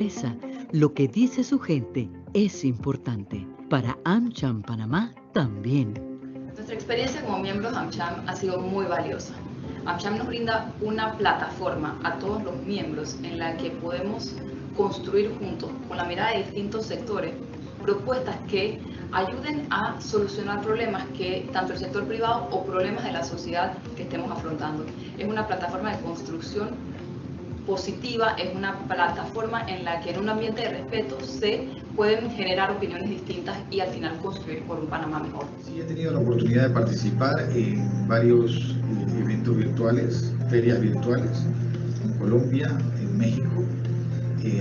empresa, lo que dice su gente es importante. Para AmCham Panamá también. Nuestra experiencia como miembros de AmCham ha sido muy valiosa. AmCham nos brinda una plataforma a todos los miembros en la que podemos construir juntos, con la mirada de distintos sectores, propuestas que ayuden a solucionar problemas que tanto el sector privado o problemas de la sociedad que estemos afrontando. Es una plataforma de construcción positiva, es una plataforma en la que en un ambiente de respeto se pueden generar opiniones distintas y al final construir por un Panamá mejor. Sí, he tenido la oportunidad de participar en varios eventos virtuales, ferias virtuales, en Colombia, en México.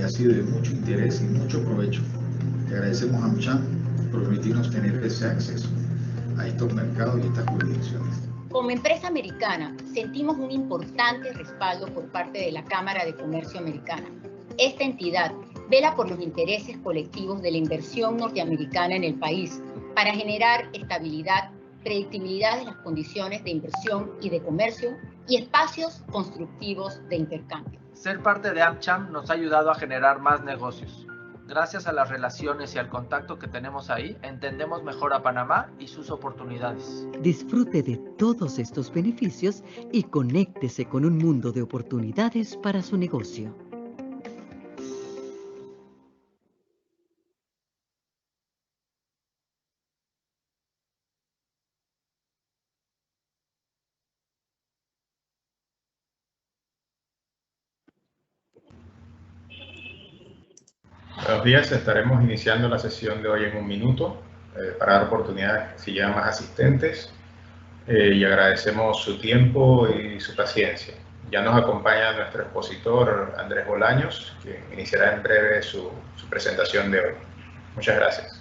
Ha sido de mucho interés y mucho provecho. Le agradecemos a AmCham por permitirnos tener ese acceso a estos mercados y estas jurisdicciones. Como empresa americana, sentimos un importante respaldo por parte de la Cámara de Comercio Americana. Esta entidad vela por los intereses colectivos de la inversión norteamericana en el país para generar estabilidad, predictibilidad de las condiciones de inversión y de comercio y espacios constructivos de intercambio. Ser parte de AmCham nos ha ayudado a generar más negocios. Gracias a las relaciones y al contacto que tenemos ahí, entendemos mejor a Panamá y sus oportunidades. Disfrute de todos estos beneficios y conéctese con un mundo de oportunidades para su negocio. Buenos días, estaremos iniciando la sesión de hoy en un minuto para dar oportunidad si llegan más asistentes y agradecemos su tiempo y su paciencia. Ya nos acompaña nuestro expositor Andrés Bolaños, que iniciará en breve su presentación de hoy. Muchas gracias.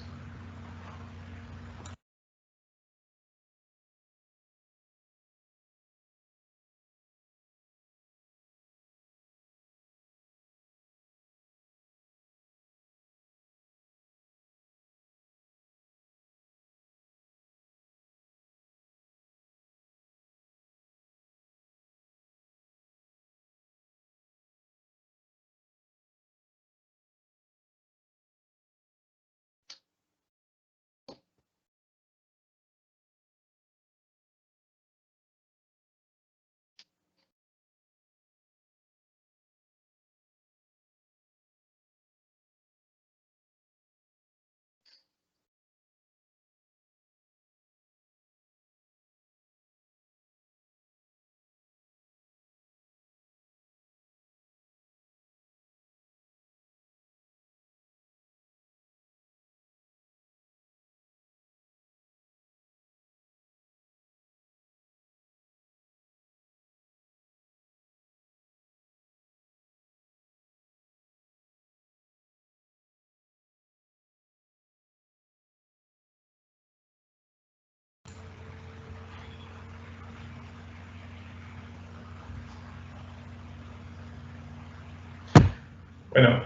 Bueno,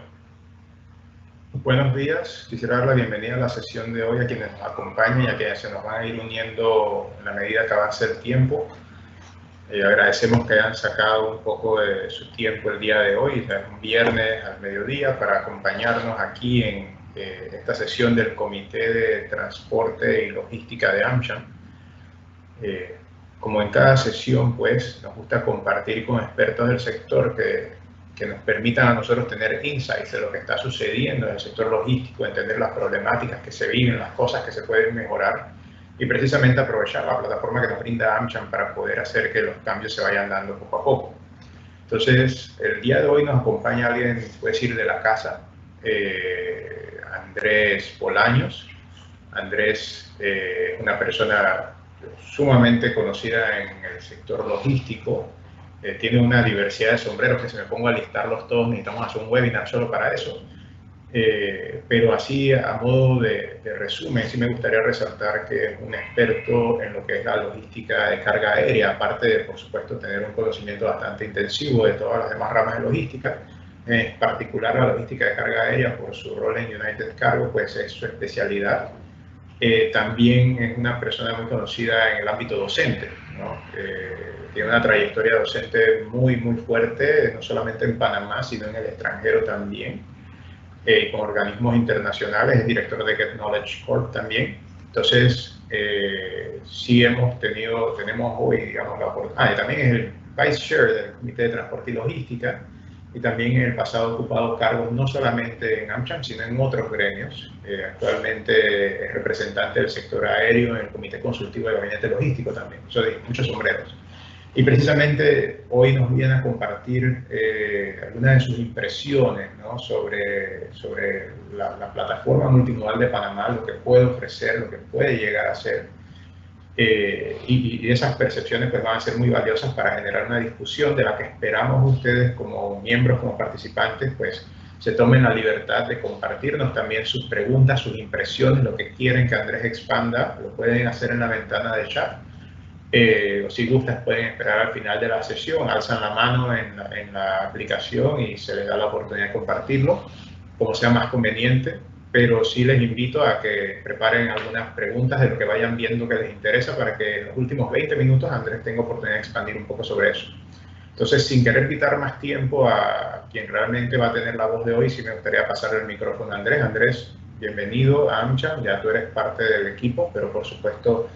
buenos días. Quisiera dar la bienvenida a la sesión de hoy a quienes nos acompañan y a quienes se nos van a ir uniendo en la medida que avance el tiempo. Agradecemos que hayan sacado un poco de su tiempo el día de hoy, un viernes al mediodía, para acompañarnos aquí en esta sesión del Comité de Transporte y Logística de AmCham. Como en cada sesión, pues, nos gusta compartir con expertos del sector que nos permitan a nosotros tener insights de lo que está sucediendo en el sector logístico, entender las problemáticas que se viven, las cosas que se pueden mejorar y precisamente aprovechar la plataforma que nos brinda AmCham para poder hacer que los cambios se vayan dando poco a poco. Entonces, el día de hoy nos acompaña alguien, puede decir, de la casa, Andrés Bolaños. Andrés es una persona sumamente conocida en el sector logístico. Tiene una diversidad de sombreros que si me pongo a listarlos todos necesitamos hacer un webinar solo para eso. Pero así a modo de resumen, sí me gustaría resaltar que es un experto en lo que es la logística de carga aérea, aparte de, por supuesto, tener un conocimiento bastante intensivo de todas las demás ramas de logística. En particular la logística de carga aérea, por su rol en United Cargo, pues es su especialidad. También es una persona muy conocida en el ámbito docente, ¿no? Tiene una trayectoria docente muy fuerte, no solamente en Panamá, sino en el extranjero también. con organismos internacionales, es director de Get Knowledge Corp también. Entonces, sí tenemos hoy, digamos, y también es el Vice Chair del Comité de Transporte y Logística, y también en el pasado ha ocupado cargos no solamente en AmCham, sino en otros gremios. Actualmente es representante del sector aéreo en el Comité Consultivo de Gabinete Logístico también, muchos sombreros. Y precisamente hoy nos viene a compartir algunas de sus impresiones, ¿no?, sobre la plataforma multimodal de Panamá, lo que puede ofrecer, lo que puede llegar a ser. Y esas percepciones pues van a ser muy valiosas para generar una discusión de la que esperamos ustedes como miembros, como participantes, pues se tomen la libertad de compartirnos también sus preguntas, sus impresiones, lo que quieren que Andrés expanda, lo pueden hacer en la ventana de chat. O si gustan pueden esperar al final de la sesión, alzan la mano en la aplicación y se les da la oportunidad de compartirlo, como sea más conveniente, pero sí les invito a que preparen algunas preguntas de lo que vayan viendo que les interesa para que en los últimos 20 minutos Andrés tenga oportunidad de expandir un poco sobre eso. Entonces, sin querer quitar más tiempo a quien realmente va a tener la voz de hoy, sí me gustaría pasar el micrófono a Andrés. Andrés, bienvenido a AmCham, ya tú eres parte del equipo, pero por supuesto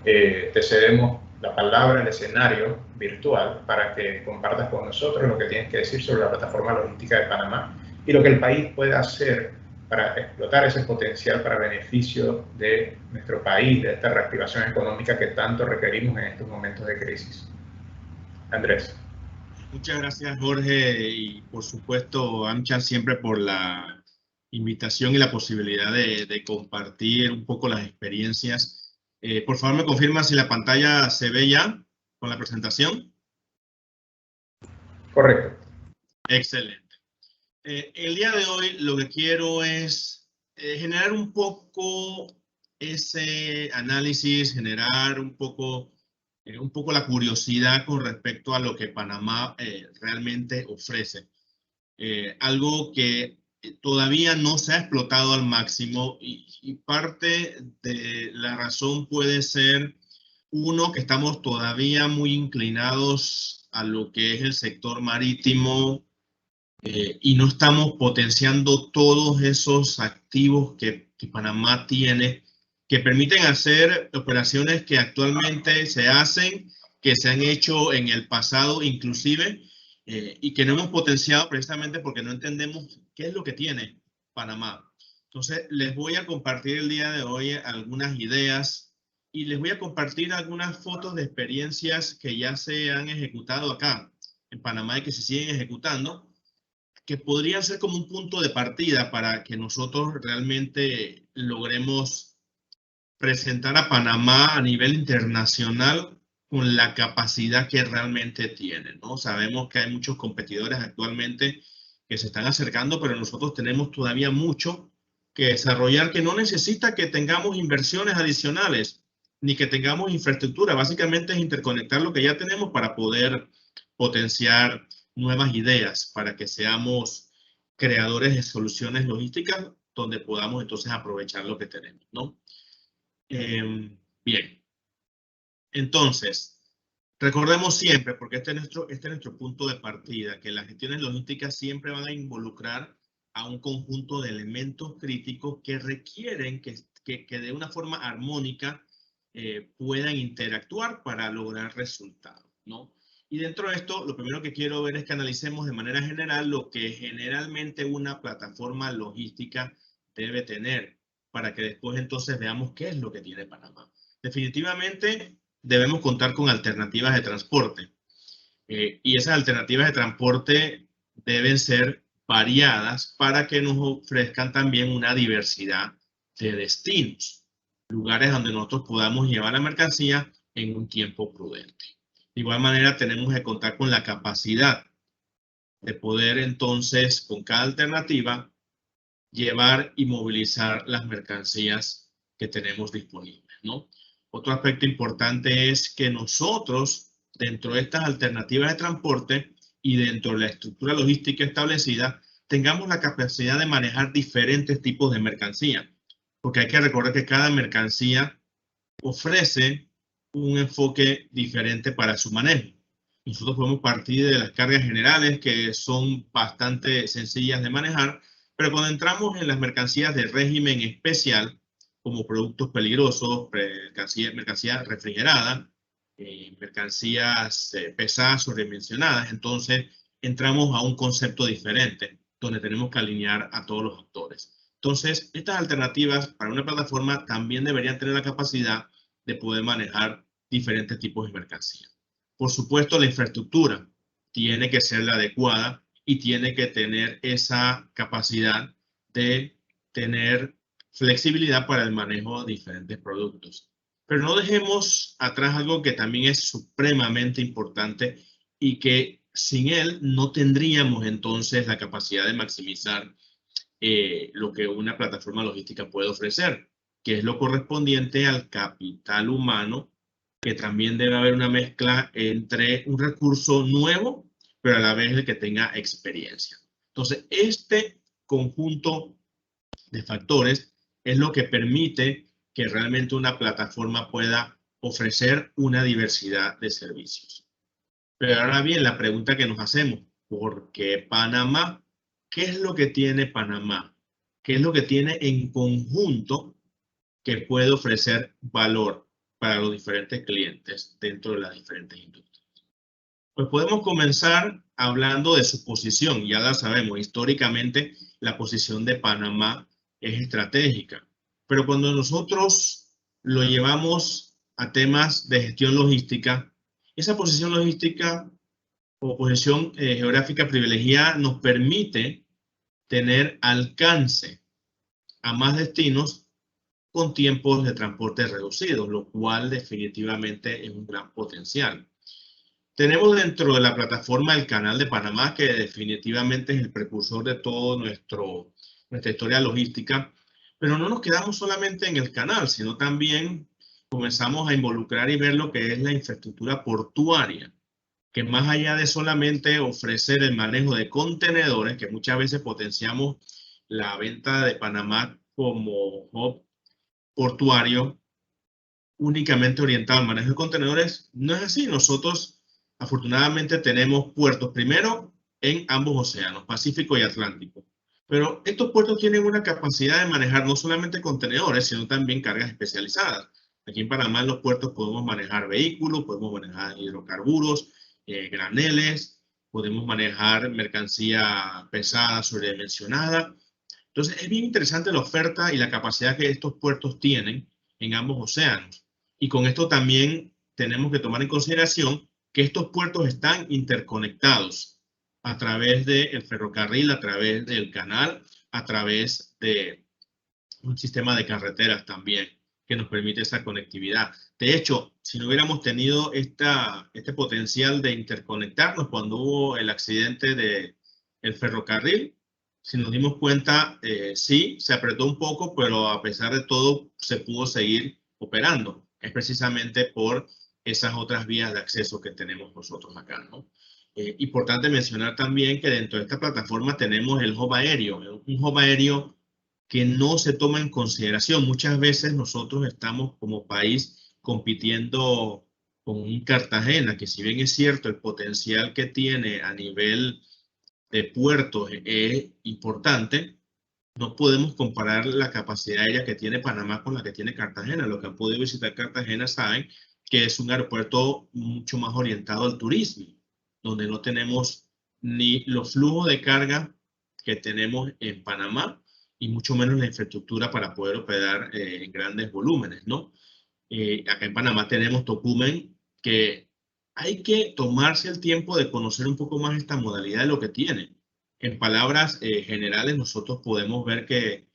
te cedemos la palabra, el escenario virtual para que compartas con nosotros lo que tienes que decir sobre la plataforma logística de Panamá y lo que el país puede hacer para explotar ese potencial para beneficio de nuestro país, de esta reactivación económica que tanto requerimos en estos momentos de crisis. Andrés. Muchas gracias, Jorge, y por supuesto AmCham siempre por la invitación y la posibilidad de compartir un poco las experiencias. Por favor, me confirma si la pantalla se ve ya con la presentación. Correcto. Excelente. El día de hoy lo que quiero es generar un poco ese análisis, generar un poco la curiosidad con respecto a lo que Panamá realmente ofrece. Algo que todavía no se ha explotado al máximo y parte de la razón puede ser, uno, que estamos todavía muy inclinados a lo que es el sector marítimo y no estamos potenciando todos esos activos que Panamá tiene que permiten hacer operaciones que actualmente se hacen, que se han hecho en el pasado inclusive, y que no hemos potenciado precisamente porque no entendemos qué es lo que tiene Panamá. Entonces, les voy a compartir el día de hoy algunas ideas y les voy a compartir algunas fotos de experiencias que ya se han ejecutado acá en Panamá y que se siguen ejecutando, que podrían ser como un punto de partida para que nosotros realmente logremos presentar a Panamá a nivel internacional con la capacidad que realmente tiene, ¿no? Sabemos que hay muchos competidores actualmente que se están acercando, pero nosotros tenemos todavía mucho que desarrollar, que no necesita que tengamos inversiones adicionales ni que tengamos infraestructura. Básicamente es interconectar lo que ya tenemos para poder potenciar nuevas ideas, para que seamos creadores de soluciones logísticas donde podamos entonces aprovechar lo que tenemos, ¿no? Bien, entonces, recordemos siempre, porque este es nuestro punto de partida, que las gestiones logísticas siempre van a involucrar a un conjunto de elementos críticos que requieren que de una forma armónica puedan interactuar para lograr resultados, ¿no? Y dentro de esto, lo primero que quiero ver es que analicemos de manera general lo que generalmente una plataforma logística debe tener, para que después entonces veamos qué es lo que tiene Panamá. Definitivamente debemos contar con alternativas de transporte. Y esas alternativas de transporte deben ser variadas para que nos ofrezcan también una diversidad de destinos, lugares donde nosotros podamos llevar la mercancía en un tiempo prudente. De igual manera, tenemos que contar con la capacidad de poder entonces, con cada alternativa, llevar y movilizar las mercancías que tenemos disponibles, ¿no? Otro aspecto importante es que nosotros, dentro de estas alternativas de transporte y dentro de la estructura logística establecida, tengamos la capacidad de manejar diferentes tipos de mercancía, porque hay que recordar que cada mercancía ofrece un enfoque diferente para su manejo. Nosotros podemos partir de las cargas generales, que son bastante sencillas de manejar, Pero cuando entramos en las mercancías de régimen especial, como productos peligrosos, mercancía refrigerada, mercancías pesadas sobredimensionadas, entonces entramos a un concepto diferente, donde tenemos que alinear a todos los actores. Entonces, estas alternativas para una plataforma también deberían tener la capacidad de poder manejar diferentes tipos de mercancía. Por supuesto, la infraestructura tiene que ser la adecuada y tiene que tener esa capacidad de tener flexibilidad para el manejo de diferentes productos. Pero no dejemos atrás algo que también es supremamente importante y que sin él no tendríamos entonces la capacidad de maximizar lo que una plataforma logística puede ofrecer, que es lo correspondiente al capital humano, que también debe haber una mezcla entre un recurso nuevo, pero a la vez el que tenga experiencia. Entonces, este conjunto de factores es lo que permite que realmente una plataforma pueda ofrecer una diversidad de servicios. Pero ahora bien, la pregunta que nos hacemos, ¿por qué Panamá? ¿Qué es lo que tiene Panamá? ¿Qué es lo que tiene en conjunto que puede ofrecer valor para los diferentes clientes dentro de las diferentes industrias? Pues podemos comenzar hablando de su posición. Ya la sabemos, históricamente la posición de Panamá es estratégica. Pero cuando nosotros lo llevamos a temas de gestión logística, esa posición logística o posición geográfica privilegiada nos permite tener alcance a más destinos con tiempos de transporte reducidos, lo cual definitivamente es un gran potencial. Tenemos dentro de la plataforma el Canal de Panamá, que definitivamente es el precursor de todo nuestra historia logística, pero no nos quedamos solamente en el canal, sino también comenzamos a involucrar y ver lo que es la infraestructura portuaria, que más allá de solamente ofrecer el manejo de contenedores, que muchas veces potenciamos la venta de Panamá como hub portuario únicamente orientado al manejo de contenedores, no es así. Nosotros afortunadamente tenemos puertos primero en ambos océanos, Pacífico y Atlántico. Pero estos puertos tienen una capacidad de manejar no solamente contenedores, sino también cargas especializadas. Aquí en Panamá en los puertos podemos manejar vehículos, podemos manejar hidrocarburos, graneles, podemos manejar mercancía pesada, sobredimensionada. Entonces es bien interesante la oferta y la capacidad que estos puertos tienen en ambos océanos. Y con esto también tenemos que tomar en consideración que estos puertos están interconectados a través del ferrocarril, a través del canal, a través de un sistema de carreteras también que nos permite esa conectividad. De hecho, si no hubiéramos tenido este potencial de interconectarnos cuando hubo el accidente del ferrocarril, si nos dimos cuenta, sí, se apretó un poco, pero a pesar de todo se pudo seguir operando. Es precisamente por esas otras vías de acceso que tenemos nosotros acá, ¿no? Importante mencionar también que dentro de esta plataforma tenemos el hub aéreo, un hub aéreo que no se toma en consideración. Muchas veces nosotros estamos como país compitiendo con un Cartagena, que si bien es cierto el potencial que tiene a nivel de puertos es importante, no podemos comparar la capacidad aérea que tiene Panamá con la que tiene Cartagena. Los que han podido visitar Cartagena saben que es un aeropuerto mucho más orientado al turismo, donde no tenemos ni los flujos de carga que tenemos en Panamá y mucho menos la infraestructura para poder operar en grandes volúmenes, ¿no? Acá en Panamá tenemos Tocumen, que hay que tomarse el tiempo de conocer un poco más esta modalidad de lo que tiene. En palabras generales, nosotros podemos ver que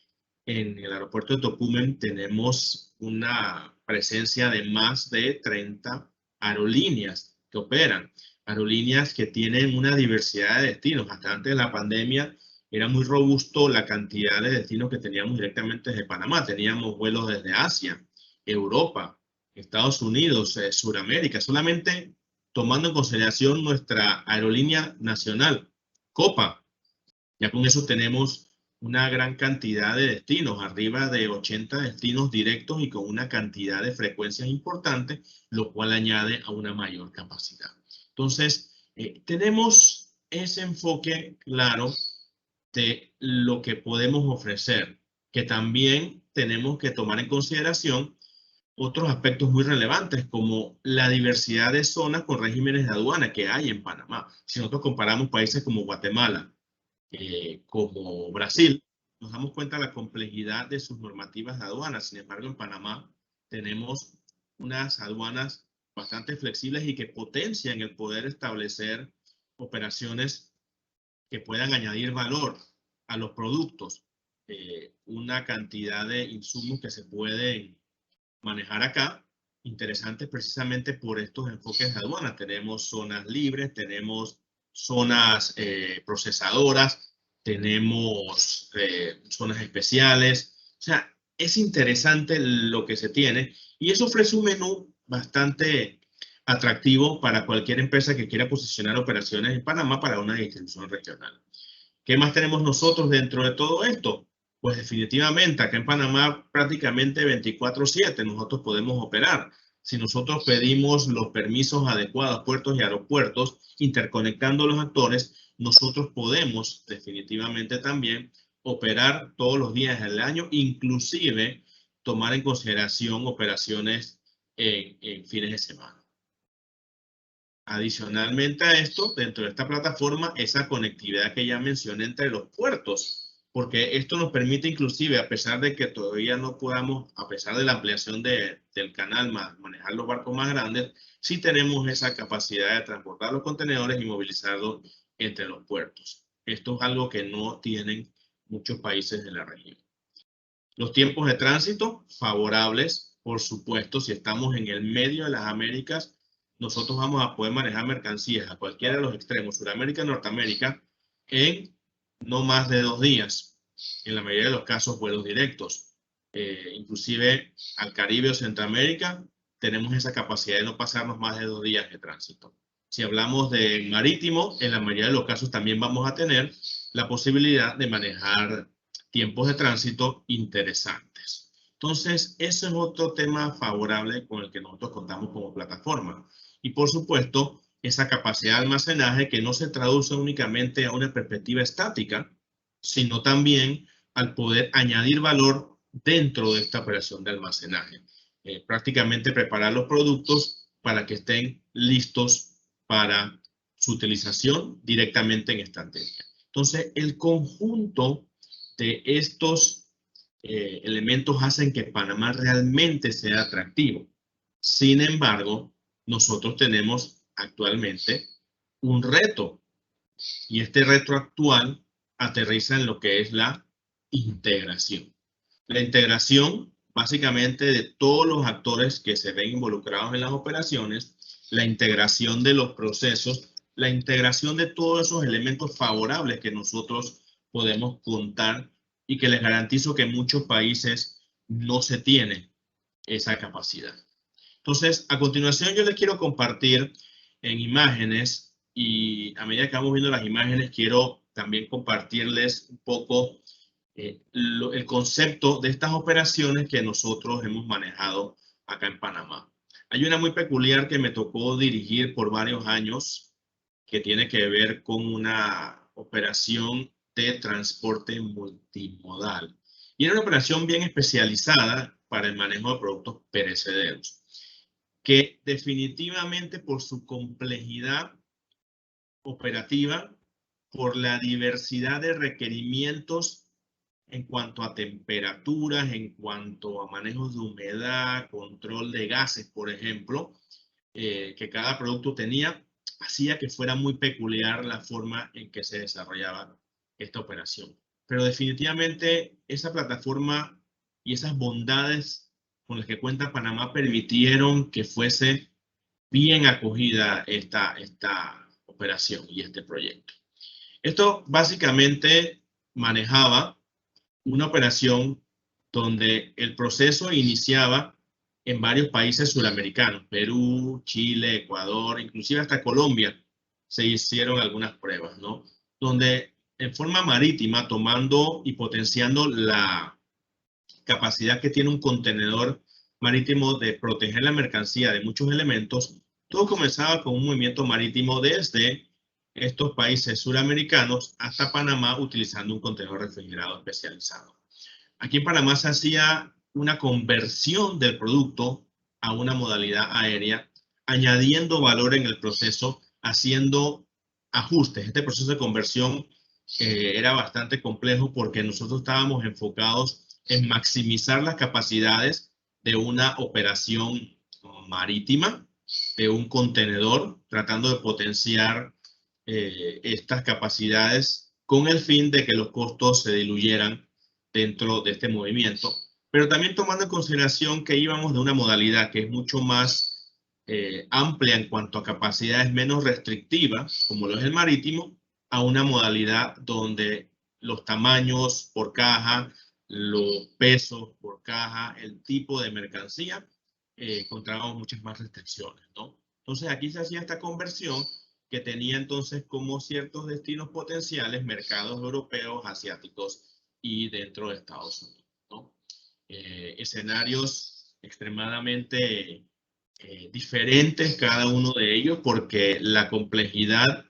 en el aeropuerto de Tocumen tenemos una presencia de más de 30 aerolíneas que operan. Aerolíneas que tienen una diversidad de destinos. Hasta antes de la pandemia era muy robusto la cantidad de destinos que teníamos directamente desde Panamá. Teníamos vuelos desde Asia, Europa, Estados Unidos, Sudamérica. Solamente tomando en consideración nuestra aerolínea nacional, Copa. Ya con eso tenemos una gran cantidad de destinos, arriba de 80 destinos directos y con una cantidad de frecuencias importantes, lo cual añade a una mayor capacidad. Entonces, tenemos ese enfoque claro de lo que podemos ofrecer, que también tenemos que tomar en consideración otros aspectos muy relevantes, como la diversidad de zonas con regímenes de aduana que hay en Panamá. Si nosotros comparamos países como Guatemala, como Brasil, nos damos cuenta de la complejidad de sus normativas de aduana. Sin embargo, en Panamá tenemos unas aduanas bastante flexibles y que potencian el poder establecer operaciones que puedan añadir valor a los productos, una cantidad de insumos que se pueden manejar acá, interesantes precisamente por estos enfoques de aduana. Tenemos zonas libres, tenemos zonas procesadoras, tenemos zonas especiales. O sea, es interesante lo que se tiene y eso ofrece un menú bastante atractivo para cualquier empresa que quiera posicionar operaciones en Panamá para una distribución regional. ¿Qué más tenemos nosotros dentro de todo esto? Pues definitivamente acá en Panamá prácticamente 24/7 nosotros podemos operar. Si nosotros pedimos los permisos adecuados, puertos y aeropuertos, interconectando los actores, nosotros podemos definitivamente también operar todos los días del año, inclusive tomar en consideración operaciones en fines de semana. Adicionalmente a esto, dentro de esta plataforma, esa conectividad que ya mencioné entre los puertos, porque esto nos permite inclusive, a pesar de que todavía no podamos, a pesar de la ampliación del canal, manejar los barcos más grandes, sí tenemos esa capacidad de transportar los contenedores y movilizarlos entre los puertos. Esto es algo que no tienen muchos países de la región. Los tiempos de tránsito favorables, por supuesto, si estamos en el medio de las Américas, nosotros vamos a poder manejar mercancías a cualquiera de los extremos, Sudamérica y Norteamérica, en no más de 2 días. En la mayoría de los casos, vuelos directos. Inclusive al Caribe o Centroamérica, tenemos esa capacidad de no pasarnos más de 2 días de tránsito. Si hablamos de marítimo, en la mayoría de los casos también vamos a tener la posibilidad de manejar tiempos de tránsito interesantes. Entonces, ese es otro tema favorable con el que nosotros contamos como plataforma. Y por supuesto, esa capacidad de almacenaje que no se traduce únicamente a una perspectiva estática, sino también al poder añadir valor dentro de esta operación de almacenaje. Prácticamente preparar los productos para que estén listos para su utilización directamente en estantería. Entonces, el conjunto de estos elementos hacen que Panamá realmente sea atractivo. Sin embargo, nosotros tenemos actualmente un reto y este reto actual aterriza en lo que es la integración. La integración básicamente de todos los actores que se ven involucrados en las operaciones, la integración de los procesos, la integración de todos esos elementos favorables que nosotros podemos contar y que les garantizo que en muchos países no se tiene esa capacidad. Entonces, a continuación yo les quiero compartir en imágenes y a medida que vamos viendo las imágenes quiero también compartirles un poco el concepto de estas operaciones que nosotros hemos manejado acá en Panamá. Hay una muy peculiar que me tocó dirigir por varios años que tiene que ver con una operación de transporte multimodal. Y era una operación bien especializada para el manejo de productos perecederos, que definitivamente por su complejidad operativa, por la diversidad de requerimientos en cuanto a temperaturas, en cuanto a manejos de humedad, control de gases, por ejemplo, que cada producto tenía, hacía que fuera muy peculiar la forma en que se desarrollaba esta operación. Pero definitivamente esa plataforma y esas bondades con las que cuenta Panamá permitieron que fuese bien acogida esta operación y este proyecto. Esto básicamente manejaba una operación donde el proceso iniciaba en varios países suramericanos, Perú, Chile, Ecuador, inclusive hasta Colombia se hicieron algunas pruebas, ¿no? Donde en forma marítima, tomando y potenciando la capacidad que tiene un contenedor marítimo de proteger la mercancía de muchos elementos, todo comenzaba con un movimiento marítimo desde estos países suramericanos hasta Panamá utilizando un contenedor refrigerado especializado. Aquí en Panamá se hacía una conversión del producto a una modalidad aérea, añadiendo valor en el proceso, haciendo ajustes. Este proceso de conversión era bastante complejo porque nosotros estábamos enfocados en maximizar las capacidades de una operación marítima, de un contenedor, tratando de potenciar estas capacidades con el fin de que los costos se diluyeran dentro de este movimiento, pero también tomando en consideración que íbamos de una modalidad que es mucho más amplia en cuanto a capacidades menos restrictivas, como lo es el marítimo, a una modalidad donde los tamaños por caja, los pesos por caja, el tipo de mercancía, encontrábamos muchas más restricciones, ¿no? Entonces aquí se hacía esta conversión que tenía entonces como ciertos destinos potenciales mercados europeos, asiáticos y dentro de Estados Unidos, ¿no? Escenarios extremadamente diferentes cada uno de ellos porque la complejidad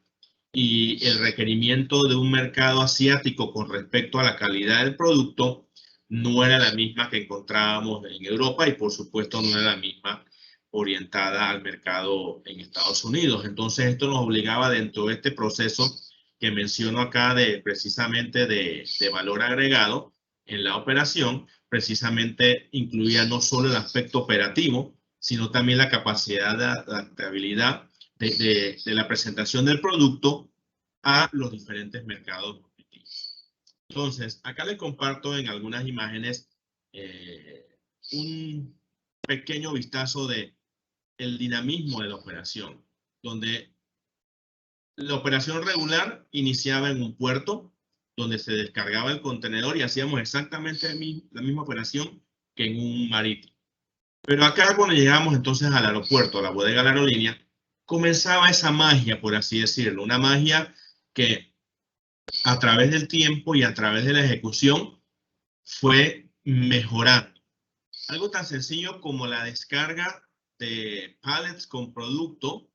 y el requerimiento de un mercado asiático con respecto a la calidad del producto no era la misma que encontrábamos en Europa y por supuesto no era la misma orientada al mercado en Estados Unidos. Entonces esto nos obligaba dentro de este proceso que menciono acá de precisamente de valor agregado en la operación, precisamente incluía no solo el aspecto operativo, sino también la capacidad de adaptabilidad de la presentación del producto a los diferentes mercados objetivos. Entonces, acá les comparto en algunas imágenes un pequeño vistazo de el dinamismo de la operación, donde la operación regular iniciaba en un puerto donde se descargaba el contenedor y hacíamos exactamente la misma operación que en un marítimo. Pero acá cuando llegamos entonces al aeropuerto, a la bodega de la aerolínea, comenzaba esa magia, por así decirlo, una magia que a través del tiempo y a través de la ejecución fue mejorando. Algo tan sencillo como la descarga de pallets con producto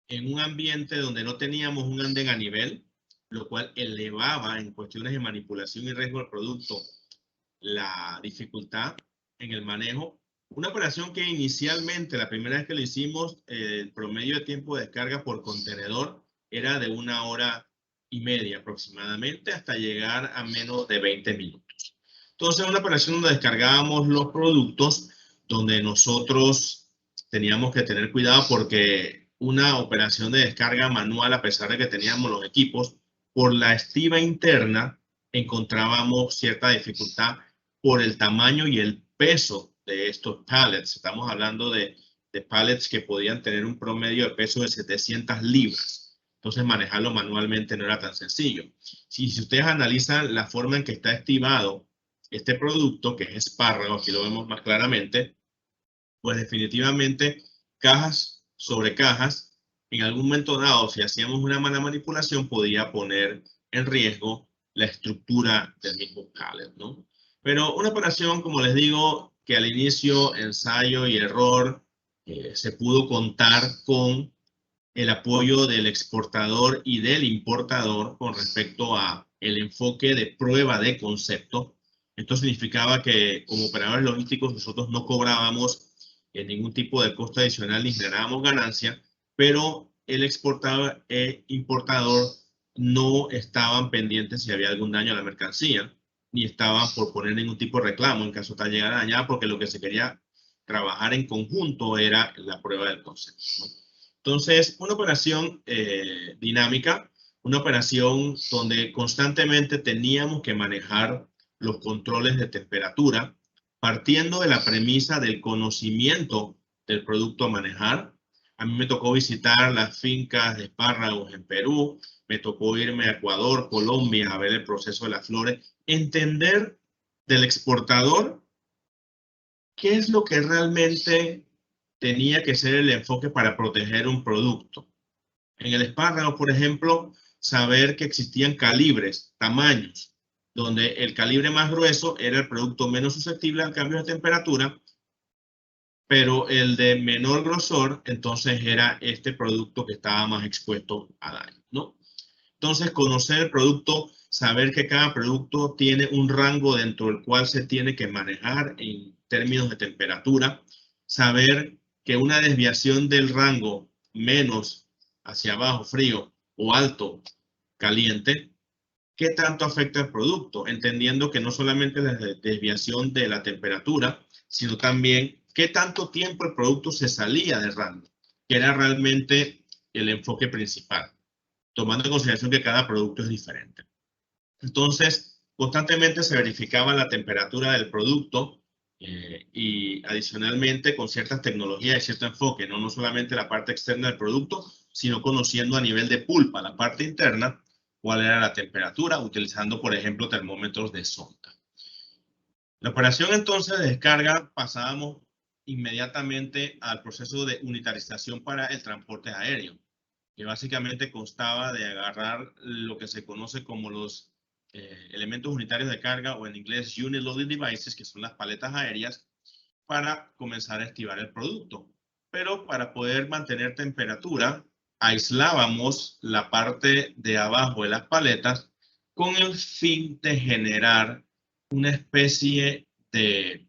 en un ambiente donde no teníamos un andén a nivel, lo cual elevaba en cuestiones de manipulación y riesgo del producto la dificultad en el manejo. Una operación que inicialmente, la primera vez que lo hicimos, el promedio de tiempo de descarga por contenedor era de 1 hora y media aproximadamente, hasta llegar a menos de 20 minutos. Entonces, una operación donde descargábamos los productos, donde nosotros teníamos que tener cuidado porque una operación de descarga manual, a pesar de que teníamos los equipos, por la estiba interna encontrábamos cierta dificultad por el tamaño y el peso de estos pallets. Estamos hablando de pallets que podían tener un promedio de peso de 700 libras. Entonces manejarlo manualmente no era tan sencillo. Si ustedes analizan la forma en que está estibado este producto, que es espárrago, aquí lo vemos más claramente, pues definitivamente cajas sobre cajas, en algún momento dado, si hacíamos una mala manipulación, podía poner en riesgo la estructura del mismo pallet, ¿no? Pero una operación, como les digo, que al inicio, ensayo y error, se pudo contar con el apoyo del exportador y del importador con respecto a el enfoque de prueba de concepto. Esto significaba que como operadores logísticos nosotros no cobrábamos ningún tipo de costo adicional ni generábamos ganancia, pero el exportador e importador no estaban pendientes si había algún daño a la mercancía, ni estaban por poner ningún tipo de reclamo en caso tal llegara dañada, porque lo que se quería trabajar en conjunto era la prueba del concepto, ¿no? Entonces, una operación dinámica, una operación donde constantemente teníamos que manejar los controles de temperatura, partiendo de la premisa del conocimiento del producto a manejar. A mí me tocó visitar las fincas de espárragos en Perú, me tocó irme a Ecuador, Colombia, a ver el proceso de las flores, entender del exportador qué es lo que realmente tenía que ser el enfoque para proteger un producto. En el espárrago, por ejemplo, saber que existían calibres, tamaños, donde el calibre más grueso era el producto menos susceptible al cambio de temperatura pero el de menor grosor, entonces era este producto que estaba más expuesto a daño, ¿no? Entonces, conocer el producto, saber que cada producto tiene un rango dentro del cual se tiene que manejar en términos de temperatura, saber que una desviación del rango menos hacia abajo, frío, o alto, caliente, ¿qué tanto afecta el producto? Entendiendo que no solamente la desviación de la temperatura, sino también qué tanto tiempo el producto se salía del rango, que era realmente el enfoque principal, tomando en consideración que cada producto es diferente. Entonces, constantemente se verificaba la temperatura del producto y adicionalmente con ciertas tecnologías y cierto enfoque, no solamente la parte externa del producto, sino conociendo a nivel de pulpa, la parte interna, cuál era la temperatura, utilizando, por ejemplo, termómetros de sonda. La operación entonces de descarga pasábamos inmediatamente al proceso de unitarización para el transporte aéreo, que básicamente constaba de agarrar lo que se conoce como los elementos unitarios de carga, o en inglés Unit Loading Devices, que son las paletas aéreas, para comenzar a estivar el producto. Pero para poder mantener temperatura, aislábamos la parte de abajo de las paletas con el fin de generar una especie de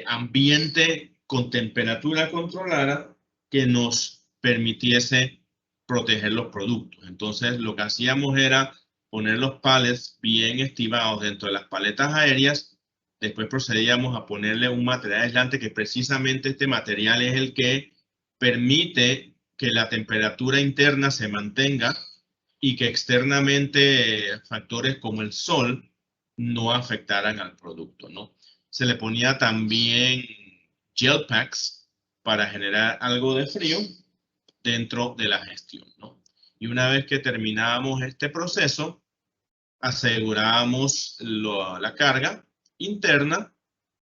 ambiente con temperatura controlada que nos permitiese proteger los productos. Entonces, lo que hacíamos era poner los pallets bien estivados dentro de las paletas aéreas. Después procedíamos a ponerle un material aislante, que precisamente este material es el que permite que la temperatura interna se mantenga y que externamente factores como el sol no afectaran al producto, ¿no? Se le ponía también gel packs para generar algo de frío dentro de la gestión, ¿no? Y una vez que terminábamos este proceso, asegurábamos la carga interna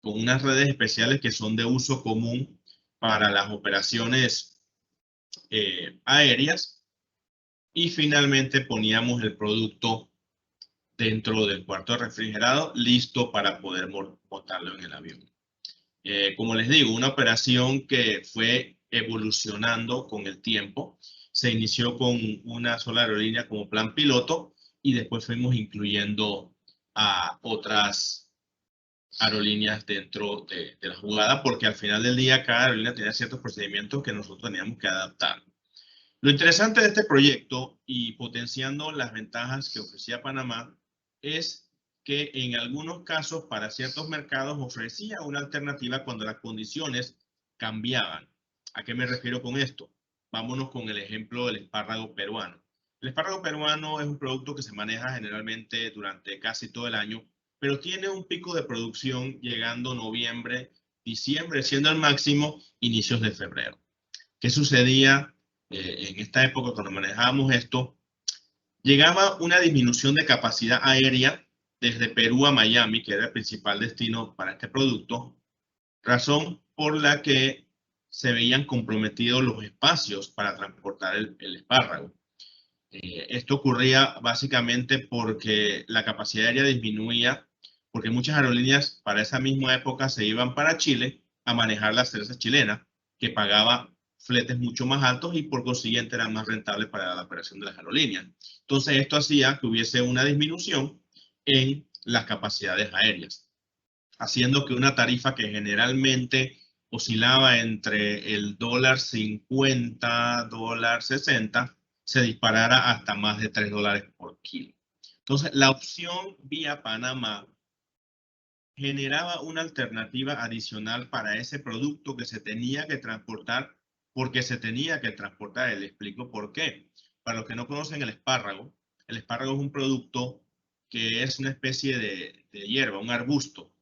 con unas redes especiales que son de uso común para las operaciones aéreas, y finalmente poníamos el producto dentro del cuarto refrigerado, listo para poder montarlo en el avión. Como les digo, una operación que fue evolucionando con el tiempo. Se inició con una sola aerolínea como plan piloto y después fuimos incluyendo a otras aerolíneas dentro de la jugada, porque al final del día cada aerolínea tenía ciertos procedimientos que nosotros teníamos que adaptar. Lo interesante de este proyecto, y potenciando las ventajas que ofrecía Panamá, es que en algunos casos para ciertos mercados ofrecía una alternativa cuando las condiciones cambiaban. ¿A qué me refiero con esto? Vámonos con el ejemplo del espárrago peruano. El espárrago peruano es un producto que se maneja generalmente durante casi todo el año, pero tiene un pico de producción llegando noviembre, diciembre, siendo el máximo inicios de febrero. ¿Qué sucedía en esta época cuando manejábamos esto? Llegaba una disminución de capacidad aérea desde Perú a Miami, que era el principal destino para este producto, razón por la que se veían comprometidos los espacios para transportar el espárrago. Esto ocurría básicamente porque la capacidad aérea disminuía, porque muchas aerolíneas para esa misma época se iban para Chile a manejar la cereza chilena, que pagaba fletes mucho más altos y por consiguiente era más rentable para la operación de las aerolíneas. Entonces esto hacía que hubiese una disminución en las capacidades aéreas, haciendo que una tarifa que generalmente oscilaba entre el $50, $60, se disparara hasta más de $3 por kilo. Entonces, la opción vía Panamá generaba una alternativa adicional para ese producto que se tenía que transportar, porque se tenía que transportar. Les explico por qué. Para los que no conocen el espárrago es un producto que es una especie de hierba, un arbusto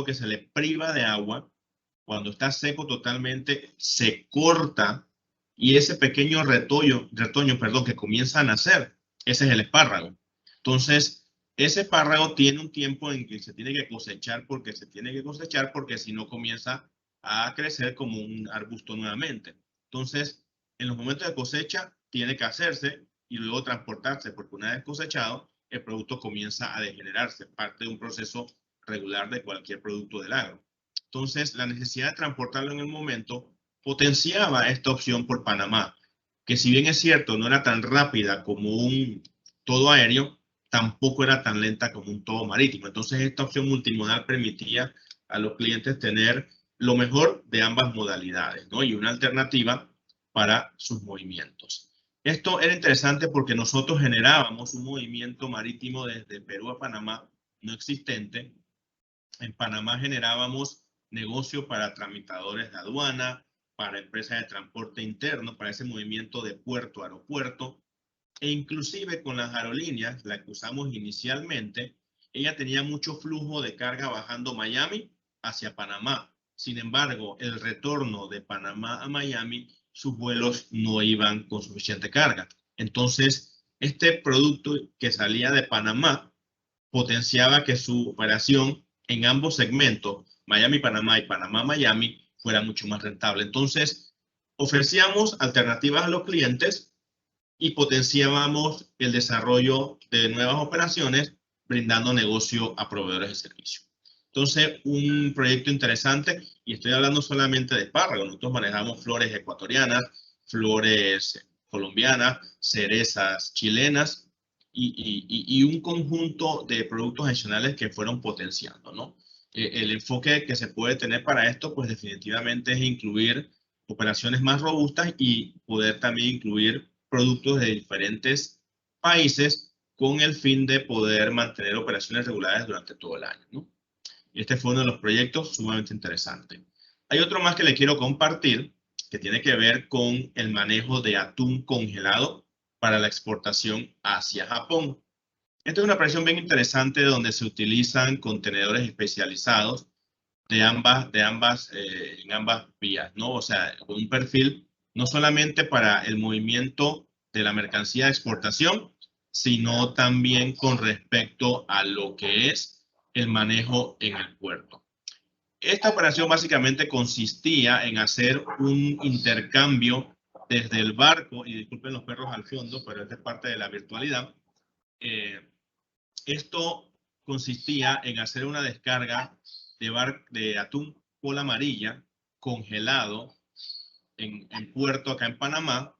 que se le priva de agua. Cuando está seco totalmente, se corta y ese pequeño retoño, que comienza a nacer, ese es el espárrago. Entonces, ese espárrago tiene un tiempo en que se tiene que cosechar, porque si no comienza a crecer como un arbusto nuevamente. Entonces, en los momentos de cosecha tiene que hacerse y luego transportarse, porque una vez cosechado, el producto comienza a degenerarse, parte de un proceso regular de cualquier producto del agro. Entonces, la necesidad de transportarlo en el momento potenciaba esta opción por Panamá, que si bien es cierto, no era tan rápida como un todo aéreo, tampoco era tan lenta como un todo marítimo. Entonces, esta opción multimodal permitía a los clientes tener lo mejor de ambas modalidades, ¿no? Y una alternativa para sus movimientos. Esto era interesante porque nosotros generábamos un movimiento marítimo desde Perú a Panamá no existente. En Panamá generábamos negocio para tramitadores de aduana, para empresas de transporte interno, para ese movimiento de puerto a aeropuerto, e inclusive con las aerolíneas, la que usamos inicialmente, ella tenía mucho flujo de carga bajando Miami hacia Panamá. Sin embargo, el retorno de Panamá a Miami, sus vuelos no iban con suficiente carga. Entonces, este producto que salía de Panamá potenciaba que su operación en ambos segmentos, Miami-Panamá y Panamá-Miami, fuera mucho más rentable. Entonces, ofrecíamos alternativas a los clientes y potenciábamos el desarrollo de nuevas operaciones, brindando negocio a proveedores de servicio. Entonces, un proyecto interesante, y estoy hablando solamente de espárragos. Nosotros manejamos flores ecuatorianas, flores colombianas, cerezas chilenas, y un conjunto de productos adicionales que fueron potenciando, ¿no? El enfoque que se puede tener para esto, pues definitivamente es incluir operaciones más robustas y poder también incluir productos de diferentes países con el fin de poder mantener operaciones regulares durante todo el año, ¿no? Y este fue uno de los proyectos sumamente interesante. Hay otro más que le quiero compartir que tiene que ver con el manejo de atún congelado para la exportación hacia Japón. Esta es una operación bien interesante donde se utilizan contenedores especializados en ambas vías, ¿no? O sea, un perfil no solamente para el movimiento de la mercancía de exportación, sino también con respecto a lo que es el manejo en el puerto. Esta operación básicamente consistía en hacer un intercambio desde el barco, y disculpen los perros al fondo, pero esta es parte de la virtualidad. Esto consistía en hacer una descarga de atún cola amarilla congelado en puerto acá en Panamá,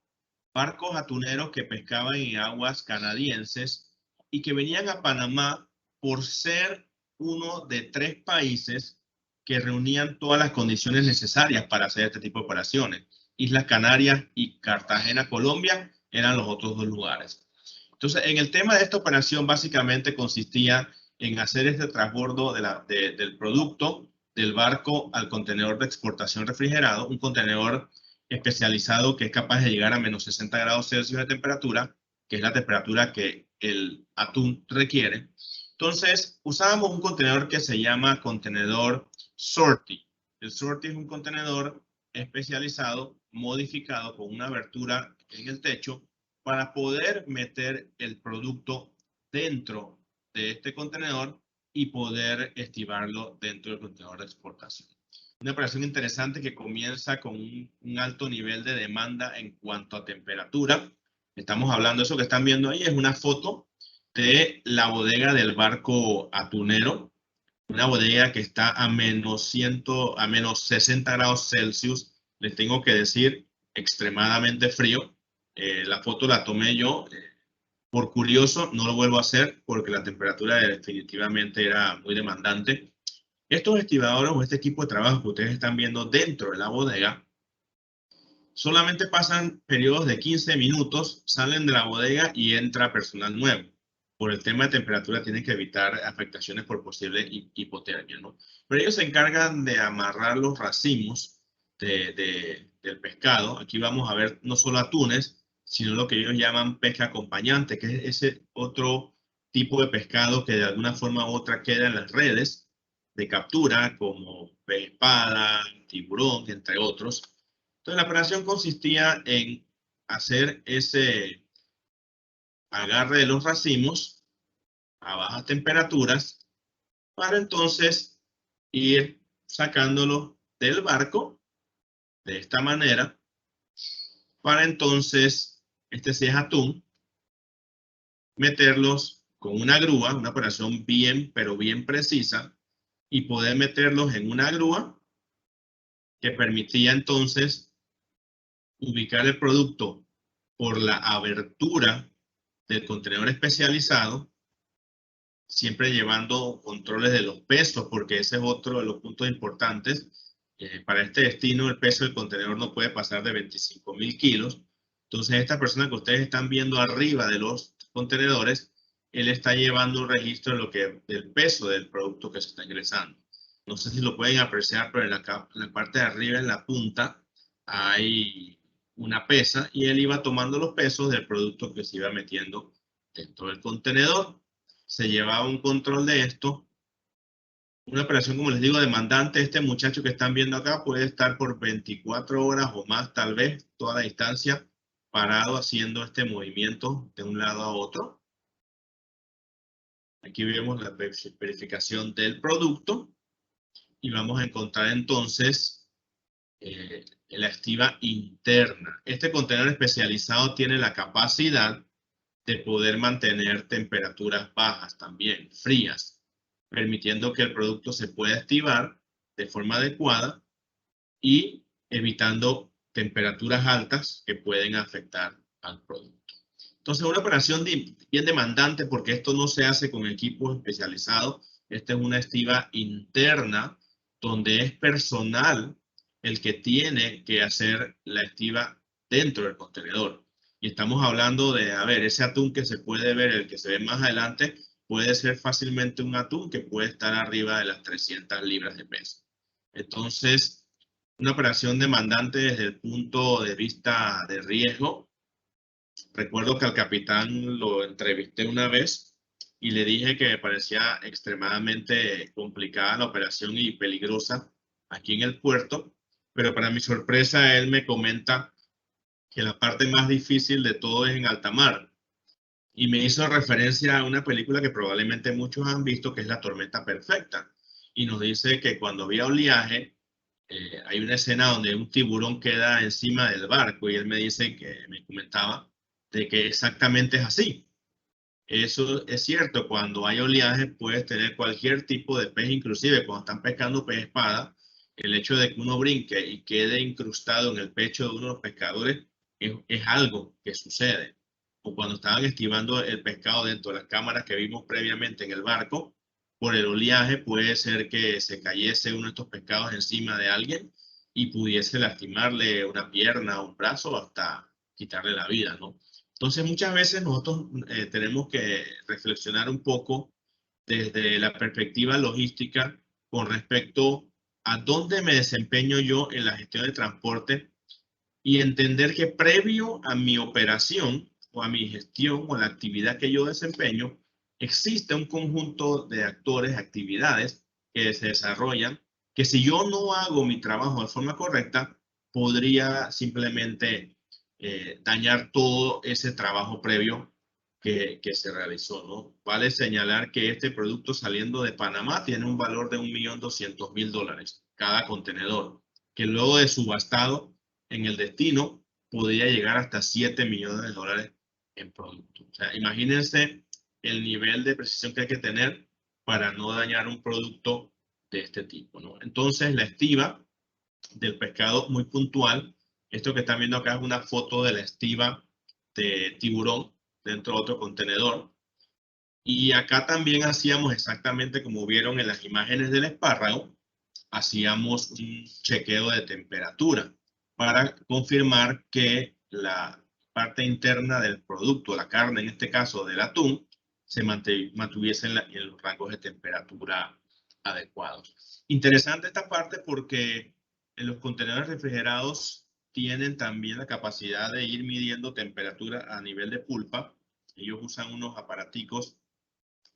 barcos atuneros que pescaban en aguas canadienses y que venían a Panamá por ser uno de 3 países que reunían todas las condiciones necesarias para hacer este tipo de operaciones. Islas Canarias y Cartagena, Colombia, eran los otros 2 lugares. Entonces, en el tema de esta operación básicamente consistía en hacer este transbordo del producto del barco al contenedor de exportación refrigerado, un contenedor especializado que es capaz de llegar a menos 60 grados Celsius de temperatura, que es la temperatura que el atún requiere. Entonces, usábamos un contenedor que se llama contenedor Sortie. El Sortie es un contenedor especializado, modificado con una abertura en el techo para poder meter el producto dentro de este contenedor y poder estibarlo dentro del contenedor de exportación. Una operación interesante que comienza con un alto nivel de demanda en cuanto a temperatura. Estamos hablando, eso que están viendo ahí es una foto de la bodega del barco atunero, una bodega que está a menos 60 grados Celsius. Les tengo que decir, extremadamente frío. La foto la tomé yo, por curioso, no lo vuelvo a hacer porque la temperatura definitivamente era muy demandante. Estos estibadores o este equipo de trabajo que ustedes están viendo dentro de la bodega solamente pasan periodos de 15 minutos, salen de la bodega y entra personal nuevo. Por el tema de temperatura tienen que evitar afectaciones por posible hipotermia, ¿no? Pero ellos se encargan de amarrar los racimos del pescado. Aquí vamos a ver no solo atunes, sino lo que ellos llaman pesca acompañante, que es ese otro tipo de pescado que de alguna forma u otra queda en las redes de captura, como pez espada, tiburón, entre otros. Entonces la operación consistía en hacer ese agarre de los racimos a bajas temperaturas para entonces ir sacándolo del barco de esta manera, para entonces, si es atún, meterlos con una grúa, una operación bien, pero bien precisa, y poder meterlos en una grúa que permitía entonces ubicar el producto por la abertura del contenedor especializado, siempre llevando controles de los pesos, porque ese es otro de los puntos importantes. Para este destino, el peso del contenedor no puede pasar de 25.000 kilos. Entonces, esta persona que ustedes están viendo arriba de los contenedores, él está llevando un registro del peso del producto que se está ingresando. No sé si lo pueden apreciar, pero en la parte de arriba, en la punta, hay una pesa y él iba tomando los pesos del producto que se iba metiendo dentro del contenedor. Se llevaba un control de esto. Una operación, como les digo, demandante. Este muchacho que están viendo acá puede estar por 24 horas o más, tal vez, toda la distancia, parado haciendo este movimiento de un lado a otro. Aquí vemos la verificación del producto y vamos a encontrar entonces la estiva interna. Este contenedor especializado tiene la capacidad de poder mantener temperaturas bajas también, frías, permitiendo que el producto se pueda estivar de forma adecuada y evitando temperaturas altas que pueden afectar al producto. Entonces, una operación bien demandante porque esto no se hace con equipos especializados. Esta es una estiva interna donde es personal el que tiene que hacer la estiva dentro del contenedor. Y estamos hablando de, a ver, ese atún que se puede ver, el que se ve más adelante, puede ser fácilmente un atún que puede estar arriba de las 300 libras de peso. Entonces, una operación demandante desde el punto de vista de riesgo. Recuerdo que al capitán lo entrevisté una vez y le dije que me parecía extremadamente complicada la operación y peligrosa aquí en el puerto, pero para mi sorpresa él me comenta que la parte más difícil de todo es en alta mar. Y me hizo referencia a una película que probablemente muchos han visto, que es La Tormenta Perfecta. Y nos dice que cuando había oleaje, hay una escena donde un tiburón queda encima del barco y él me dice que me comentaba de que exactamente es así. Eso es cierto, cuando hay oleaje puedes tener cualquier tipo de pez, inclusive cuando están pescando pez espada, el hecho de que uno brinque y quede incrustado en el pecho de uno de los pescadores es algo que sucede. O cuando estaban estivando el pescado dentro de las cámaras que vimos previamente en el barco, por el oleaje puede ser que se cayese uno de estos pescados encima de alguien y pudiese lastimarle una pierna o un brazo hasta quitarle la vida, ¿no? Entonces muchas veces nosotros tenemos que reflexionar un poco desde la perspectiva logística con respecto a dónde me desempeño yo en la gestión de transporte y entender que previo a mi operación o a mi gestión o a la actividad que yo desempeño, existe un conjunto de actores, actividades que se desarrollan, que si yo no hago mi trabajo de forma correcta, podría simplemente dañar todo ese trabajo previo que se realizó, ¿no? Vale señalar que este producto saliendo de Panamá tiene un valor de $1.200.000 cada contenedor, que luego de subastado en el destino podría llegar hasta $7 millones en producto. O sea, imagínense el nivel de precisión que hay que tener para no dañar un producto de este tipo, ¿no? Entonces, la estiva del pescado muy puntual. Esto que están viendo acá es una foto de la estiva de tiburón dentro de otro contenedor. Y acá también hacíamos exactamente como vieron en las imágenes del espárrago, hacíamos un chequeo de temperatura para confirmar que la parte interna del producto, la carne en este caso del atún, se mantuviese en los rangos de temperatura adecuados. Interesante esta parte porque en los contenedores refrigerados tienen también la capacidad de ir midiendo temperatura a nivel de pulpa. Ellos usan unos aparaticos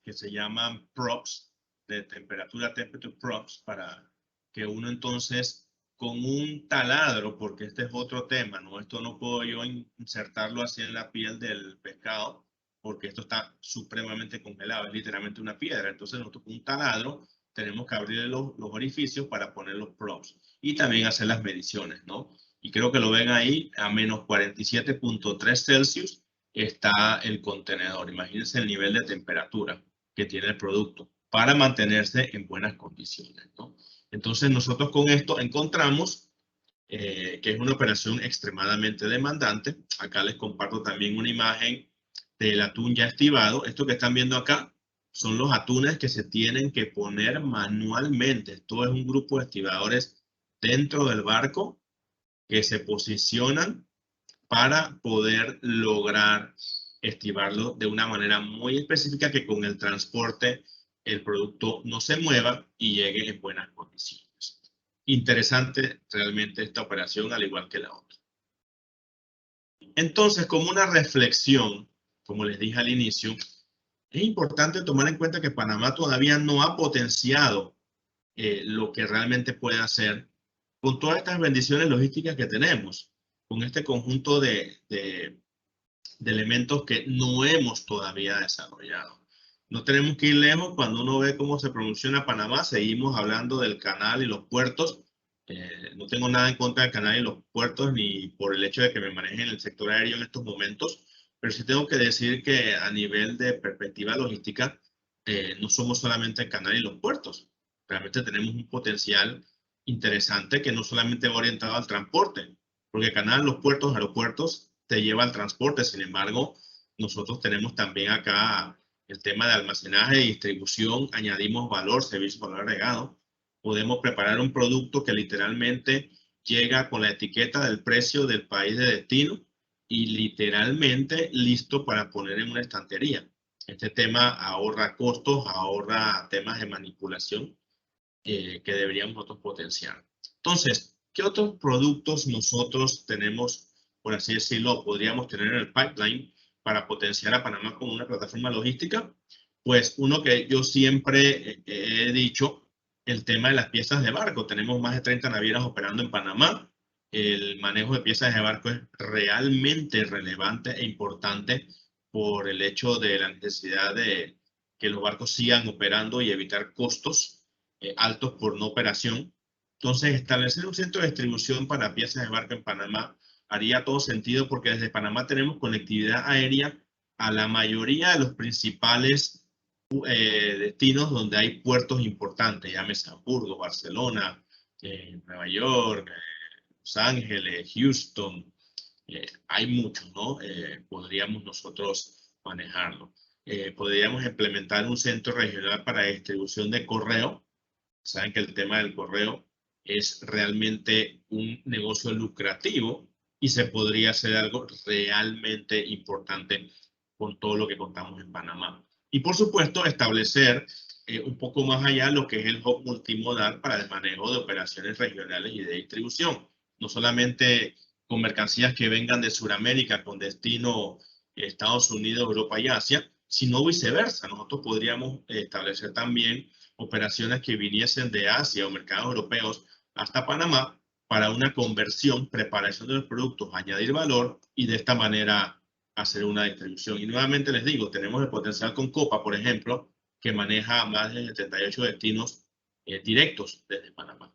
que se llaman props, de temperatura, temperature props, para que uno entonces con un taladro, porque este es otro tema, ¿no? Esto no puedo yo insertarlo así en la piel del pescado, porque esto está supremamente congelado, es literalmente una piedra. Entonces nosotros con un taladro tenemos que abrir los orificios para poner los props y también hacer las mediciones, ¿no? Y creo que lo ven ahí, a menos 47.3 Celsius está el contenedor. Imagínense el nivel de temperatura que tiene el producto. para mantenerse en buenas condiciones, ¿no? Entonces nosotros con esto encontramos que es una operación extremadamente demandante. Acá les comparto también una imagen del atún ya estivado. Esto que están viendo acá son los atunes que se tienen que poner manualmente. Esto es un grupo de estibadores dentro del barco que se posicionan para poder lograr estibarlo de una manera muy específica que con el transporte el producto no se mueva y llegue en buenas condiciones. Interesante realmente esta operación, al igual que la otra. Entonces, como una reflexión, como les dije al inicio, es importante tomar en cuenta que Panamá todavía no ha potenciado lo que realmente puede hacer con todas estas bendiciones logísticas que tenemos, con este conjunto de elementos que no hemos todavía desarrollado. No tenemos que ir lejos. Cuando uno ve cómo se promociona Panamá, seguimos hablando del canal y los puertos. No tengo nada en contra del canal y los puertos, ni por el hecho de que me maneje en el sector aéreo en estos momentos, pero sí tengo que decir que a nivel de perspectiva logística, no somos solamente el canal y los puertos. Realmente tenemos un potencial interesante que no solamente va orientado al transporte, porque el canal, los puertos, aeropuertos, te lleva al transporte. Sin embargo, nosotros tenemos también acá el tema de almacenaje y distribución, añadimos valor, servicio, valor agregado. Podemos preparar un producto que literalmente llega con la etiqueta del precio del país de destino y literalmente listo para poner en una estantería. Este tema ahorra costos, ahorra temas de manipulación que deberíamos nosotros potenciar. Entonces, ¿qué otros productos nosotros tenemos, por así decirlo, podríamos tener en el pipeline para potenciar a Panamá como una plataforma logística? Pues uno que yo siempre he dicho, el tema de las piezas de barco. Tenemos más de 30 navieras operando en Panamá. El manejo de piezas de barco es realmente relevante e importante por el hecho de la necesidad de que los barcos sigan operando y evitar costos altos por no operación. Entonces, establecer un centro de distribución para piezas de barco en Panamá haría todo sentido, porque desde Panamá tenemos conectividad aérea a la mayoría de los principales destinos donde hay puertos importantes, llámese Hamburgo, Barcelona, Nueva York, Los Ángeles, Houston. Hay muchos, ¿no? Podríamos nosotros manejarlo. Podríamos implementar un centro regional para distribución de correo. Saben que el tema del correo es realmente un negocio lucrativo y se podría hacer algo realmente importante con todo lo que contamos en Panamá. Y por supuesto, establecer un poco más allá lo que es el hub multimodal para el manejo de operaciones regionales y de distribución. No solamente con mercancías que vengan de Sudamérica con destino Estados Unidos, Europa y Asia, sino viceversa. Nosotros podríamos establecer también operaciones que viniesen de Asia o mercados europeos hasta Panamá para una conversión, preparación de los productos, añadir valor y de esta manera hacer una distribución. Y nuevamente les digo, tenemos el potencial con Copa, por ejemplo, que maneja más de 78 destinos directos desde Panamá.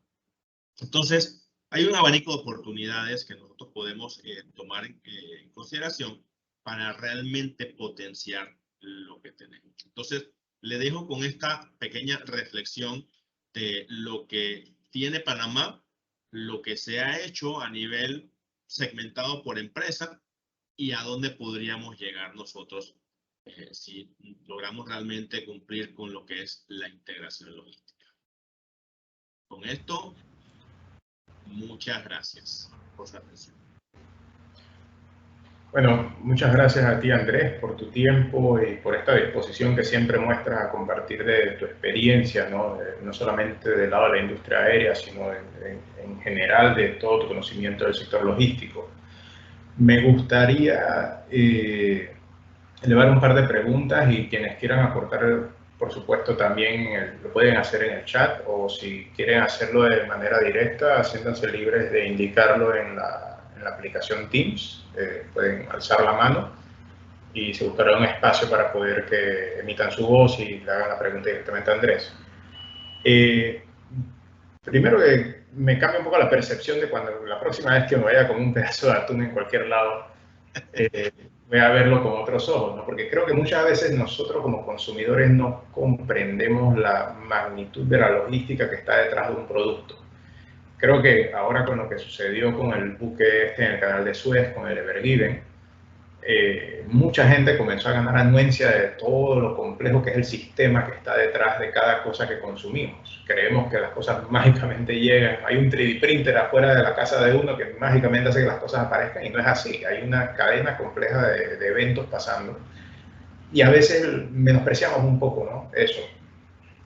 Entonces, hay un abanico de oportunidades que nosotros podemos tomar en consideración para realmente potenciar lo que tenemos. Entonces, le dejo con esta pequeña reflexión de lo que tiene Panamá, lo que se ha hecho a nivel segmentado por empresa y a dónde podríamos llegar nosotros si logramos realmente cumplir con lo que es la integración logística. Con esto, muchas gracias por su atención. Bueno, muchas gracias a ti, Andrés, por tu tiempo y por esta disposición que siempre muestras a compartir de tu experiencia, ¿no? No solamente del lado de la industria aérea, sino en general de todo tu conocimiento del sector logístico. Me gustaría elevar un par de preguntas y quienes quieran aportar, por supuesto, también lo pueden hacer en el chat, o si quieren hacerlo de manera directa, siéntanse libres de indicarlo en la aplicación Teams. Pueden alzar la mano y se buscará un espacio para poder que emitan su voz y le hagan la pregunta directamente a Andrés. Primero que me cambia un poco la percepción de cuando la próxima vez que me vaya con un pedazo de atún en cualquier lado, voy a verlo con otros ojos, ¿no? Porque creo que muchas veces nosotros como consumidores no comprendemos la magnitud de la logística que está detrás de un producto. Creo que ahora con lo que sucedió con el buque en el canal de Suez, con el Ever Given, mucha gente comenzó a ganar anuencia de todo lo complejo que es el sistema que está detrás de cada cosa que consumimos. Creemos que las cosas mágicamente llegan. Hay un 3D printer afuera de la casa de uno que mágicamente hace que las cosas aparezcan, y no es así. Hay una cadena compleja de eventos pasando. Y a veces menospreciamos un poco, ¿no? Eso.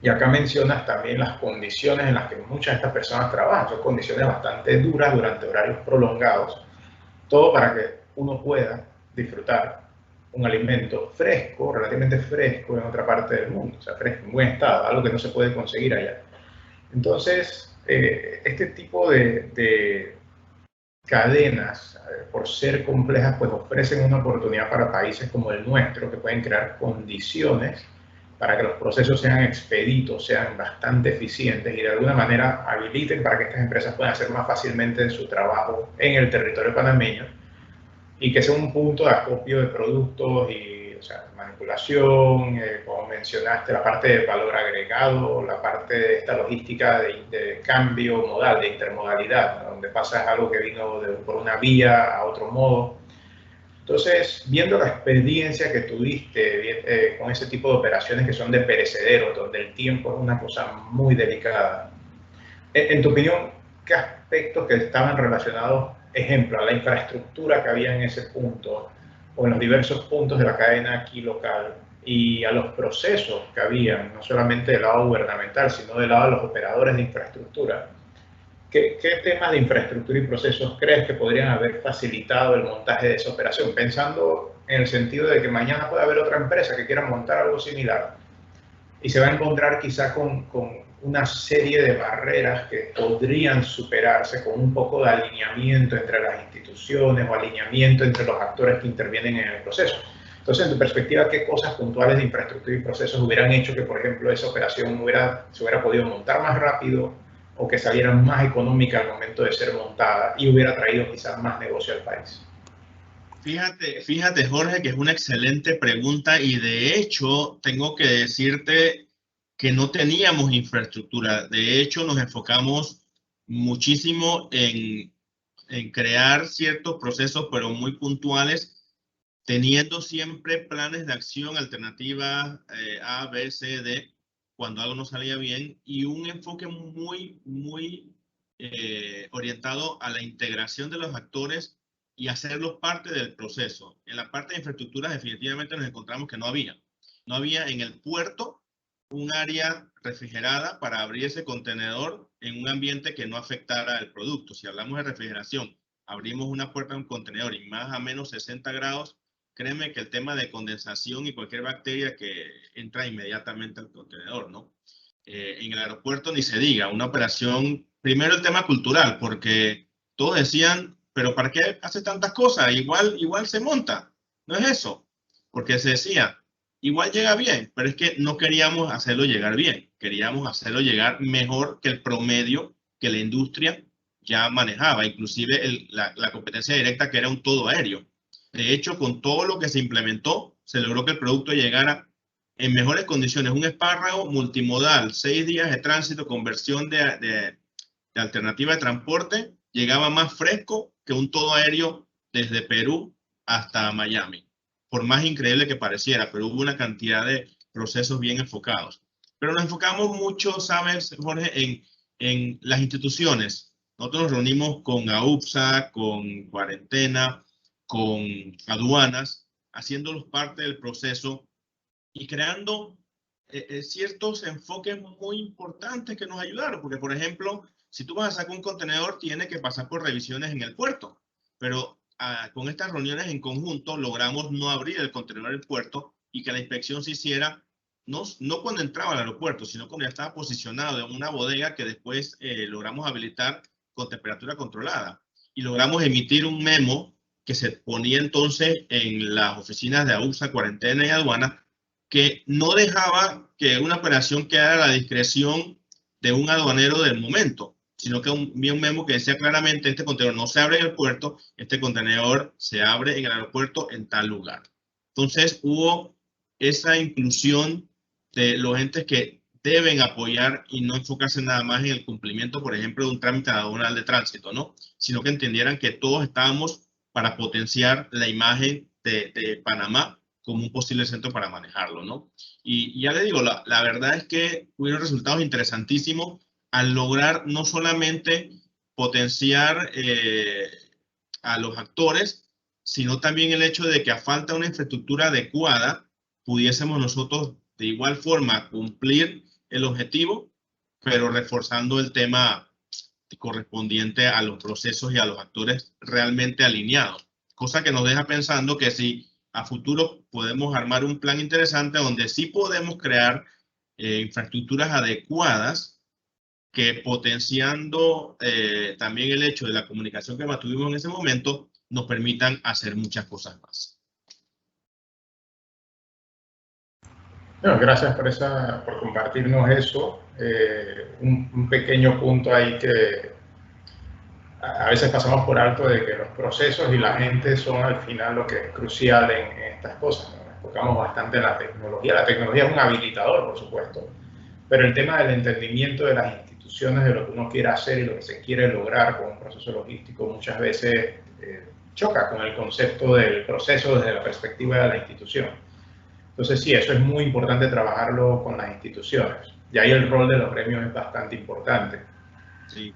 Y acá mencionas también las condiciones en las que muchas de estas personas trabajan. Son condiciones bastante duras durante horarios prolongados. Todo para que uno pueda disfrutar un alimento fresco, relativamente fresco en otra parte del mundo, o sea, fresco, en buen estado, algo que no se puede conseguir allá. Entonces, este tipo de cadenas, por ser complejas, pues ofrecen una oportunidad para países como el nuestro, que pueden crear condiciones para que los procesos sean expeditos, sean bastante eficientes y de alguna manera habiliten para que estas empresas puedan hacer más fácilmente su trabajo en el territorio panameño, y que sea un punto de acopio de productos y, o sea, manipulación, como mencionaste, la parte de valor agregado, la parte de esta logística de cambio modal, de intermodalidad, ¿no? Donde pasas algo que vino por una vía a otro modo. Entonces, viendo la experiencia que tuviste con ese tipo de operaciones que son de perecederos, donde el tiempo es una cosa muy delicada, en tu opinión, ¿qué aspectos que estaban relacionados, ejemplo, a la infraestructura que había en ese punto o en los diversos puntos de la cadena aquí local y a los procesos que había, no solamente del lado gubernamental, sino del lado de los operadores de infraestructura? ¿Qué temas de infraestructura y procesos crees que podrían haber facilitado el montaje de esa operación? Pensando en el sentido de que mañana puede haber otra empresa que quiera montar algo similar y se va a encontrar quizá con una serie de barreras que podrían superarse con un poco de alineamiento entre las instituciones o alineamiento entre los actores que intervienen en el proceso. Entonces, en tu perspectiva, ¿qué cosas puntuales de infraestructura y procesos hubieran hecho que, por ejemplo, esa operación se hubiera podido montar más rápido o que saliera más económica al momento de ser montada y hubiera traído quizás más negocio al país? Fíjate, Jorge, que es una excelente pregunta, y de hecho tengo que decirte que no teníamos infraestructura. De hecho, nos enfocamos muchísimo en crear ciertos procesos, pero muy puntuales, teniendo siempre planes de acción, alternativas A, B, C, D, cuando algo no salía bien, y un enfoque muy orientado a la integración de los actores y hacerlos parte del proceso. En la parte de infraestructura definitivamente nos encontramos que no había en el puerto un área refrigerada para abrir ese contenedor en un ambiente que no afectara el producto. Si hablamos de refrigeración, abrimos una puerta de un contenedor y más a menos 60 grados, créeme que el tema de condensación y cualquier bacteria que entra inmediatamente al contenedor, ¿no? En el aeropuerto ni se diga, una operación, primero el tema cultural, porque todos decían, pero ¿para qué hace tantas cosas? Igual se monta, no es eso, porque se decía, igual llega bien, pero es que no queríamos hacerlo llegar bien, queríamos hacerlo llegar mejor que el promedio que la industria ya manejaba, inclusive la competencia directa, que era un todo aéreo. De hecho, con todo lo que se implementó, se logró que el producto llegara en mejores condiciones. Un espárrago multimodal, 6 días de tránsito, conversión de alternativa de transporte, llegaba más fresco que un todo aéreo desde Perú hasta Miami. Por más increíble que pareciera, pero hubo una cantidad de procesos bien enfocados. Pero nos enfocamos mucho, ¿sabes, Jorge?, en las instituciones. Nosotros nos reunimos con AUPSA, con Cuarentena, con aduanas, haciéndolos parte del proceso y creando ciertos enfoques muy importantes que nos ayudaron. Porque, por ejemplo, si tú vas a sacar un contenedor, tiene que pasar por revisiones en el puerto. Pero con estas reuniones en conjunto logramos no abrir el contenedor del puerto y que la inspección se hiciera no cuando entraba al aeropuerto, sino cuando ya estaba posicionado en una bodega que después logramos habilitar con temperatura controlada. Y logramos emitir un memo que se ponía entonces en las oficinas de AUPSA, Cuarentena y Aduana, que no dejaba que una operación quedara a la discreción de un aduanero del momento, sino que envía un memo que decía claramente, este contenedor no se abre en el puerto, este contenedor se abre en el aeropuerto en tal lugar. Entonces hubo esa inclusión de los entes que deben apoyar y no enfocarse nada más en el cumplimiento, por ejemplo, de un trámite aduanal de tránsito, ¿no? Sino que entendieran que todos estábamos para potenciar la imagen de Panamá como un posible centro para manejarlo, ¿no? Y ya le digo, la verdad es que hubieron resultados interesantísimos al lograr no solamente potenciar a los actores, sino también el hecho de que a falta de una infraestructura adecuada, pudiésemos nosotros de igual forma cumplir el objetivo, pero reforzando el tema correspondiente a los procesos y a los actores realmente alineados. Cosa que nos deja pensando que si a futuro podemos armar un plan interesante donde sí podemos crear infraestructuras adecuadas que potenciando también el hecho de la comunicación que mantuvimos en ese momento, nos permitan hacer muchas cosas más. No, gracias por compartirnos eso. Un pequeño punto ahí que a veces pasamos por alto de que los procesos y la gente son al final lo que es crucial en estas cosas, ¿no? Nos enfocamos bastante en la tecnología. La tecnología es un habilitador, por supuesto, pero el tema del entendimiento de las instituciones, de lo que uno quiere hacer y lo que se quiere lograr con un proceso logístico, muchas veces choca con el concepto del proceso desde la perspectiva de la institución. Entonces sí, eso es muy importante trabajarlo con las instituciones. Y ahí el rol de los gremios es bastante importante. Sí.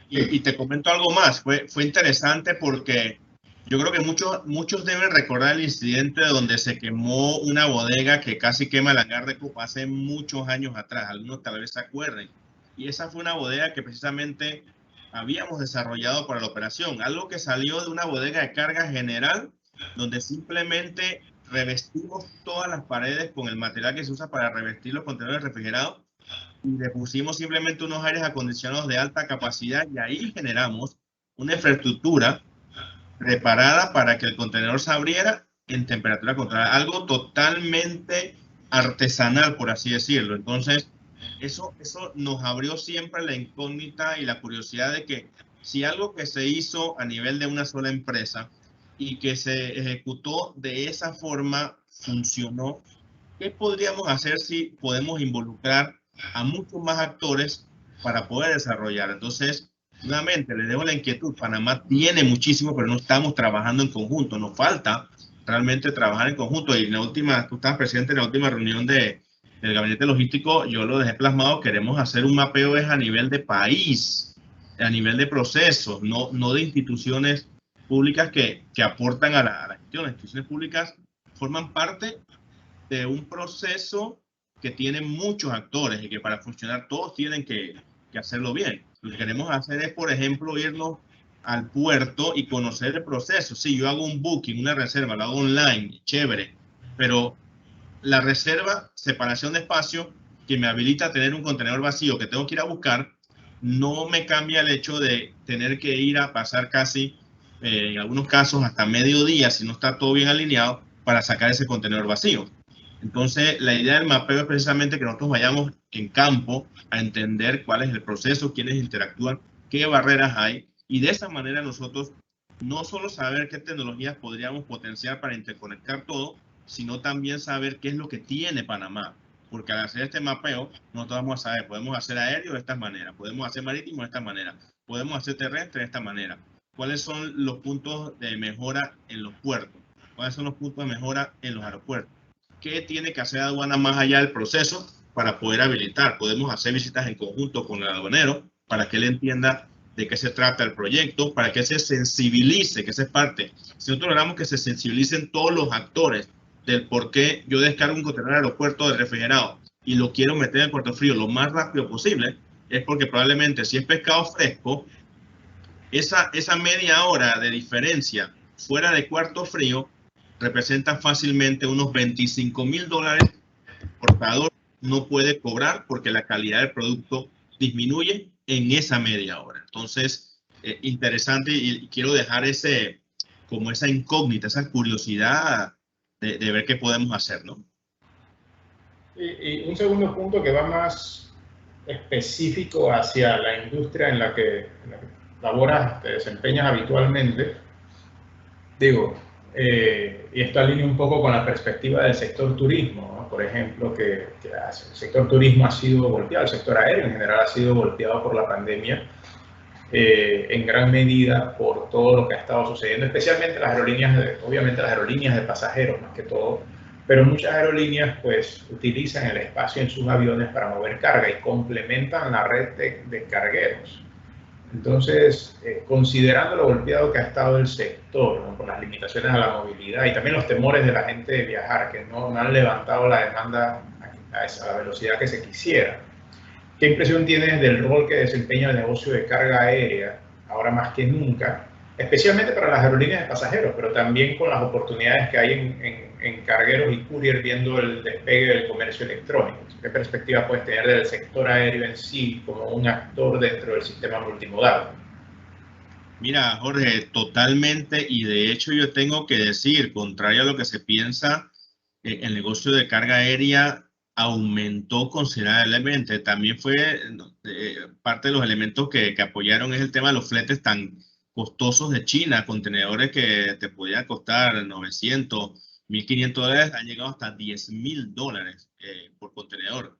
Y te comento algo más. Fue interesante porque yo creo que muchos deben recordar el incidente donde se quemó una bodega que casi quema el hangar de Copa hace muchos años atrás. Algunos tal vez se acuerden. Y esa fue una bodega que precisamente habíamos desarrollado para la operación. Algo que salió de una bodega de carga general, donde simplemente revestimos todas las paredes con el material que se usa para revestir los contenedores refrigerados y le pusimos simplemente unos aires acondicionados de alta capacidad y ahí generamos una infraestructura preparada para que el contenedor se abriera en temperatura controlada, algo totalmente artesanal, por así decirlo. Entonces, eso nos abrió siempre la incógnita y la curiosidad de que si algo que se hizo a nivel de una sola empresa y que se ejecutó de esa forma funcionó, ¿qué podríamos hacer si podemos involucrar a muchos más actores para poder desarrollar? Entonces, nuevamente, les dejo la inquietud. Panamá tiene muchísimo, pero no estamos trabajando en conjunto. Nos falta realmente trabajar en conjunto. Y en la última, tú estabas presente en la última reunión del gabinete logístico, yo lo dejé plasmado. Queremos hacer un mapeo a nivel de país, a nivel de procesos, no de instituciones públicas que aportan a la gestión. Las instituciones públicas forman parte de un proceso que tiene muchos actores y que para funcionar todos tienen que hacerlo bien. Lo que queremos hacer es, por ejemplo, irnos al puerto y conocer el proceso. Sí, yo hago un booking, una reserva, lo hago online, chévere, pero la reserva, separación de espacio, que me habilita a tener un contenedor vacío que tengo que ir a buscar, no me cambia el hecho de tener que ir a pasar casi, en algunos casos, hasta mediodía, si no está todo bien alineado, para sacar ese contenedor vacío. Entonces, la idea del mapeo es precisamente que nosotros vayamos en campo a entender cuál es el proceso, quiénes interactúan, qué barreras hay, y de esa manera nosotros no solo saber qué tecnologías podríamos potenciar para interconectar todo, sino también saber qué es lo que tiene Panamá. Porque al hacer este mapeo, nosotros vamos a saber, podemos hacer aéreo de esta manera, podemos hacer marítimo de esta manera, podemos hacer terrestre de esta manera. ¿Cuáles son los puntos de mejora en los puertos? ¿Cuáles son los puntos de mejora en los aeropuertos? ¿Qué tiene que hacer aduana más allá del proceso para poder habilitar? Podemos hacer visitas en conjunto con el aduanero para que él entienda de qué se trata el proyecto, para que se sensibilice, que esa es parte. Si nosotros logramos que se sensibilicen todos los actores del por qué yo descargo un contenedor al aeropuerto de refrigerado y lo quiero meter en Puerto Frío lo más rápido posible, es porque probablemente si es pescado fresco, esa media hora de diferencia fuera de Puerto Frío representa fácilmente unos $25,000 que el exportador no puede cobrar porque la calidad del producto disminuye en esa media hora. Entonces, interesante y quiero dejar como esa incógnita, esa curiosidad de ver qué podemos hacer, ¿no? Y un segundo punto que va más específico hacia la industria en la que laboras, te desempeñas habitualmente, digo, y esto alinea un poco con la perspectiva del sector turismo, ¿no? Por ejemplo, que el sector turismo ha sido golpeado, el sector aéreo en general ha sido golpeado por la pandemia, en gran medida por todo lo que ha estado sucediendo, especialmente las aerolíneas, obviamente las aerolíneas de pasajeros más que todo, pero muchas aerolíneas pues utilizan el espacio en sus aviones para mover carga y complementan la red de cargueros. Entonces, considerando lo golpeado que ha estado el sector, ¿no? Por las limitaciones a la movilidad y también los temores de la gente de viajar, que no han levantado la demanda a la velocidad que se quisiera, ¿qué impresión tienes del rol que desempeña el negocio de carga aérea, ahora más que nunca, especialmente para las aerolíneas de pasajeros, pero también con las oportunidades que hay en cargueros y courier viendo el despegue del comercio electrónico? ¿Qué perspectiva puedes tener del sector aéreo en sí como un actor dentro del sistema multimodal? Mira, Jorge, totalmente, y de hecho yo tengo que decir, contrario a lo que se piensa, el negocio de carga aérea aumentó considerablemente. También fue parte de los elementos que apoyaron es el tema de los fletes tan costosos de China, contenedores que te podían costar 900, 1.500 dólares, han llegado hasta 10.000 dólares por contenedor.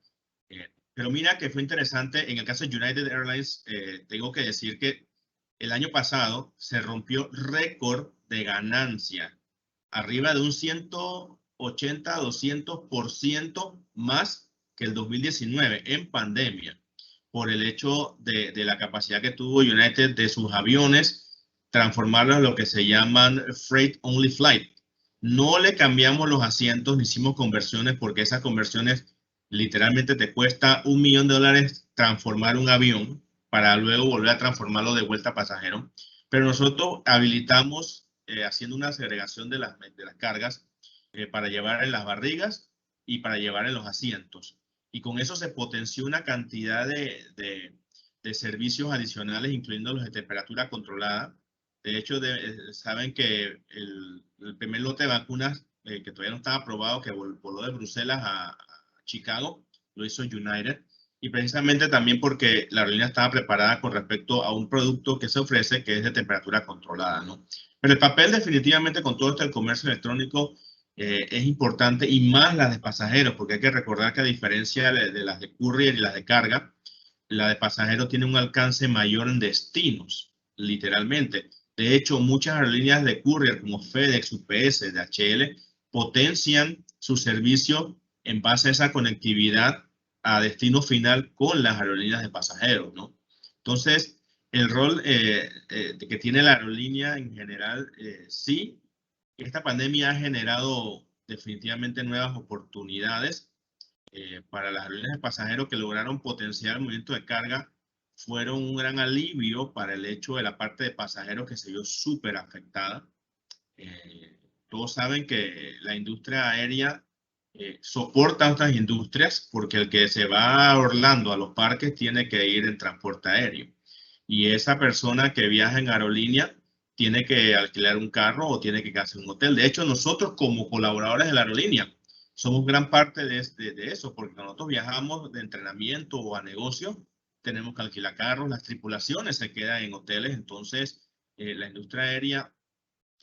Pero mira que fue interesante, en el caso de United Airlines, tengo que decir que el año pasado se rompió récord de ganancia, arriba de un 180 a 200% más que el 2019 en pandemia, por el hecho de la capacidad que tuvo United de sus aviones, transformarlos en lo que se llaman Freight Only Flight. No le cambiamos los asientos, ni hicimos conversiones, porque esas conversiones literalmente te cuesta $1 millón transformar un avión para luego volver a transformarlo de vuelta a pasajero. Pero nosotros habilitamos, haciendo una segregación de las cargas, para llevar en las barrigas y para llevar en los asientos. Y con eso se potenció una cantidad de servicios adicionales, incluyendo los de temperatura controlada. De hecho, saben que el primer lote de vacunas, que todavía no estaba aprobado, que voló de Bruselas a Chicago, lo hizo United. Y precisamente también porque la aerolínea estaba preparada con respecto a un producto que se ofrece, que es de temperatura controlada, ¿no? Pero el papel definitivamente con todo esto del comercio electrónico es importante, y más las de pasajeros, porque hay que recordar que a diferencia de las de courier y las de carga, la de pasajeros tiene un alcance mayor en destinos, literalmente. De hecho, muchas aerolíneas de courier como FedEx, UPS, DHL, potencian su servicio en base a esa conectividad a destino final con las aerolíneas de pasajeros, ¿no? Entonces, el rol que tiene la aerolínea en general, sí, esta pandemia ha generado definitivamente nuevas oportunidades para las aerolíneas de pasajeros que lograron potenciar el movimiento de carga. Fueron un gran alivio para el hecho de la parte de pasajeros que se vio súper afectada. Todos saben que la industria aérea soporta a otras industrias, porque el que se va a Orlando a los parques tiene que ir en transporte aéreo. Y esa persona que viaja en aerolínea tiene que alquilar un carro o tiene que quedarse en un hotel. De hecho, nosotros como colaboradores de la aerolínea somos gran parte de eso, porque cuando nosotros viajamos de entrenamiento o a negocio, tenemos que alquilar carros, las tripulaciones se quedan en hoteles. Entonces, la industria aérea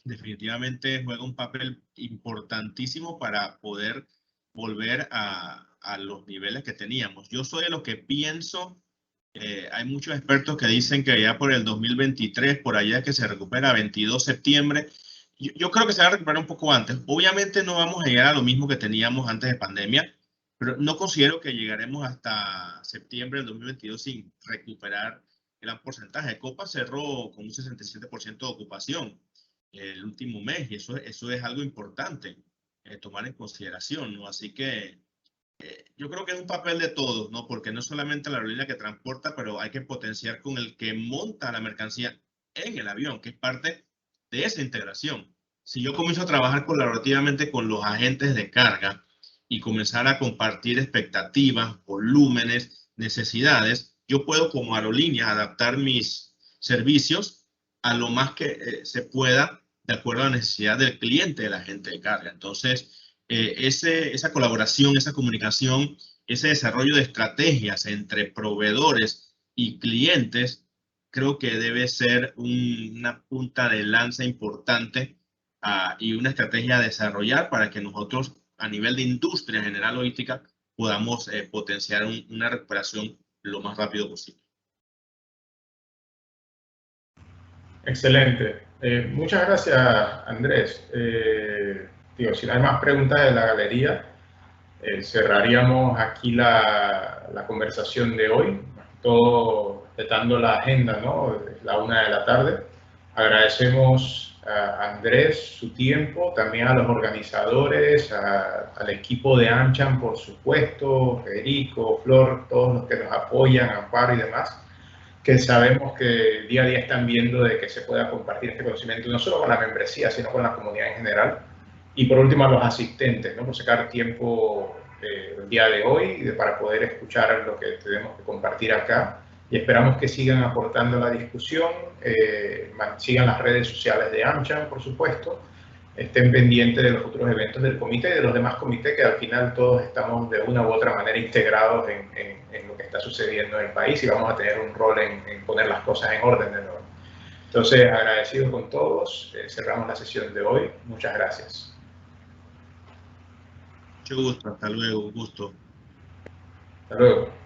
definitivamente juega un papel importantísimo para poder volver a los niveles que teníamos. Yo soy de los que pienso, hay muchos expertos que dicen que ya por el 2023, por allá que se recupera 22 de septiembre, yo creo que se va a recuperar un poco antes. Obviamente no vamos a llegar a lo mismo que teníamos antes de pandemia, pero no considero que llegaremos hasta septiembre del 2022 sin recuperar gran porcentaje. Copa cerró con un 67% de ocupación el último mes, y eso es algo importante tomar en consideración, ¿no? Así que yo creo que es un papel de todos, ¿no? Porque no es solamente la aerolínea que transporta, pero hay que potenciar con el que monta la mercancía en el avión, que es parte de esa integración. Si yo comienzo a trabajar colaborativamente con los agentes de carga y comenzar a compartir expectativas, volúmenes, necesidades, yo puedo como aerolínea adaptar mis servicios a lo más que se pueda de acuerdo a la necesidad del cliente, del agente de carga. Entonces, esa colaboración, esa comunicación ese desarrollo de estrategias entre proveedores y clientes, creo que debe ser una punta de lanza importante y una estrategia a desarrollar para que nosotros, a nivel de industria general logística, podamos potenciar una recuperación lo más rápido posible. Excelente. Muchas gracias, Andrés. Si no hay más preguntas de la galería, cerraríamos aquí la conversación de hoy, todo respetando la agenda, ¿no? Es la 1 de la tarde. Agradecemos a Andrés su tiempo, también a los organizadores, al equipo de AmCham, por supuesto, Federico, Flor, todos los que nos apoyan, Amparo y demás, que sabemos que día a día están viendo de que se pueda compartir este conocimiento no solo con la membresía, sino con la comunidad en general. Y por último, a los asistentes, ¿no? Por sacar tiempo el día de hoy para poder escuchar lo que tenemos que compartir acá. Y esperamos que sigan aportando a la discusión, sigan las redes sociales de AmCham, por supuesto, estén pendientes de los otros eventos del comité y de los demás comités, que al final todos estamos de una u otra manera integrados en lo que está sucediendo en el país y vamos a tener un rol en poner las cosas en orden de nuevo. Entonces, agradecido con todos, cerramos la sesión de hoy. Muchas gracias. Mucho gusto, hasta luego, un gusto. Hasta luego.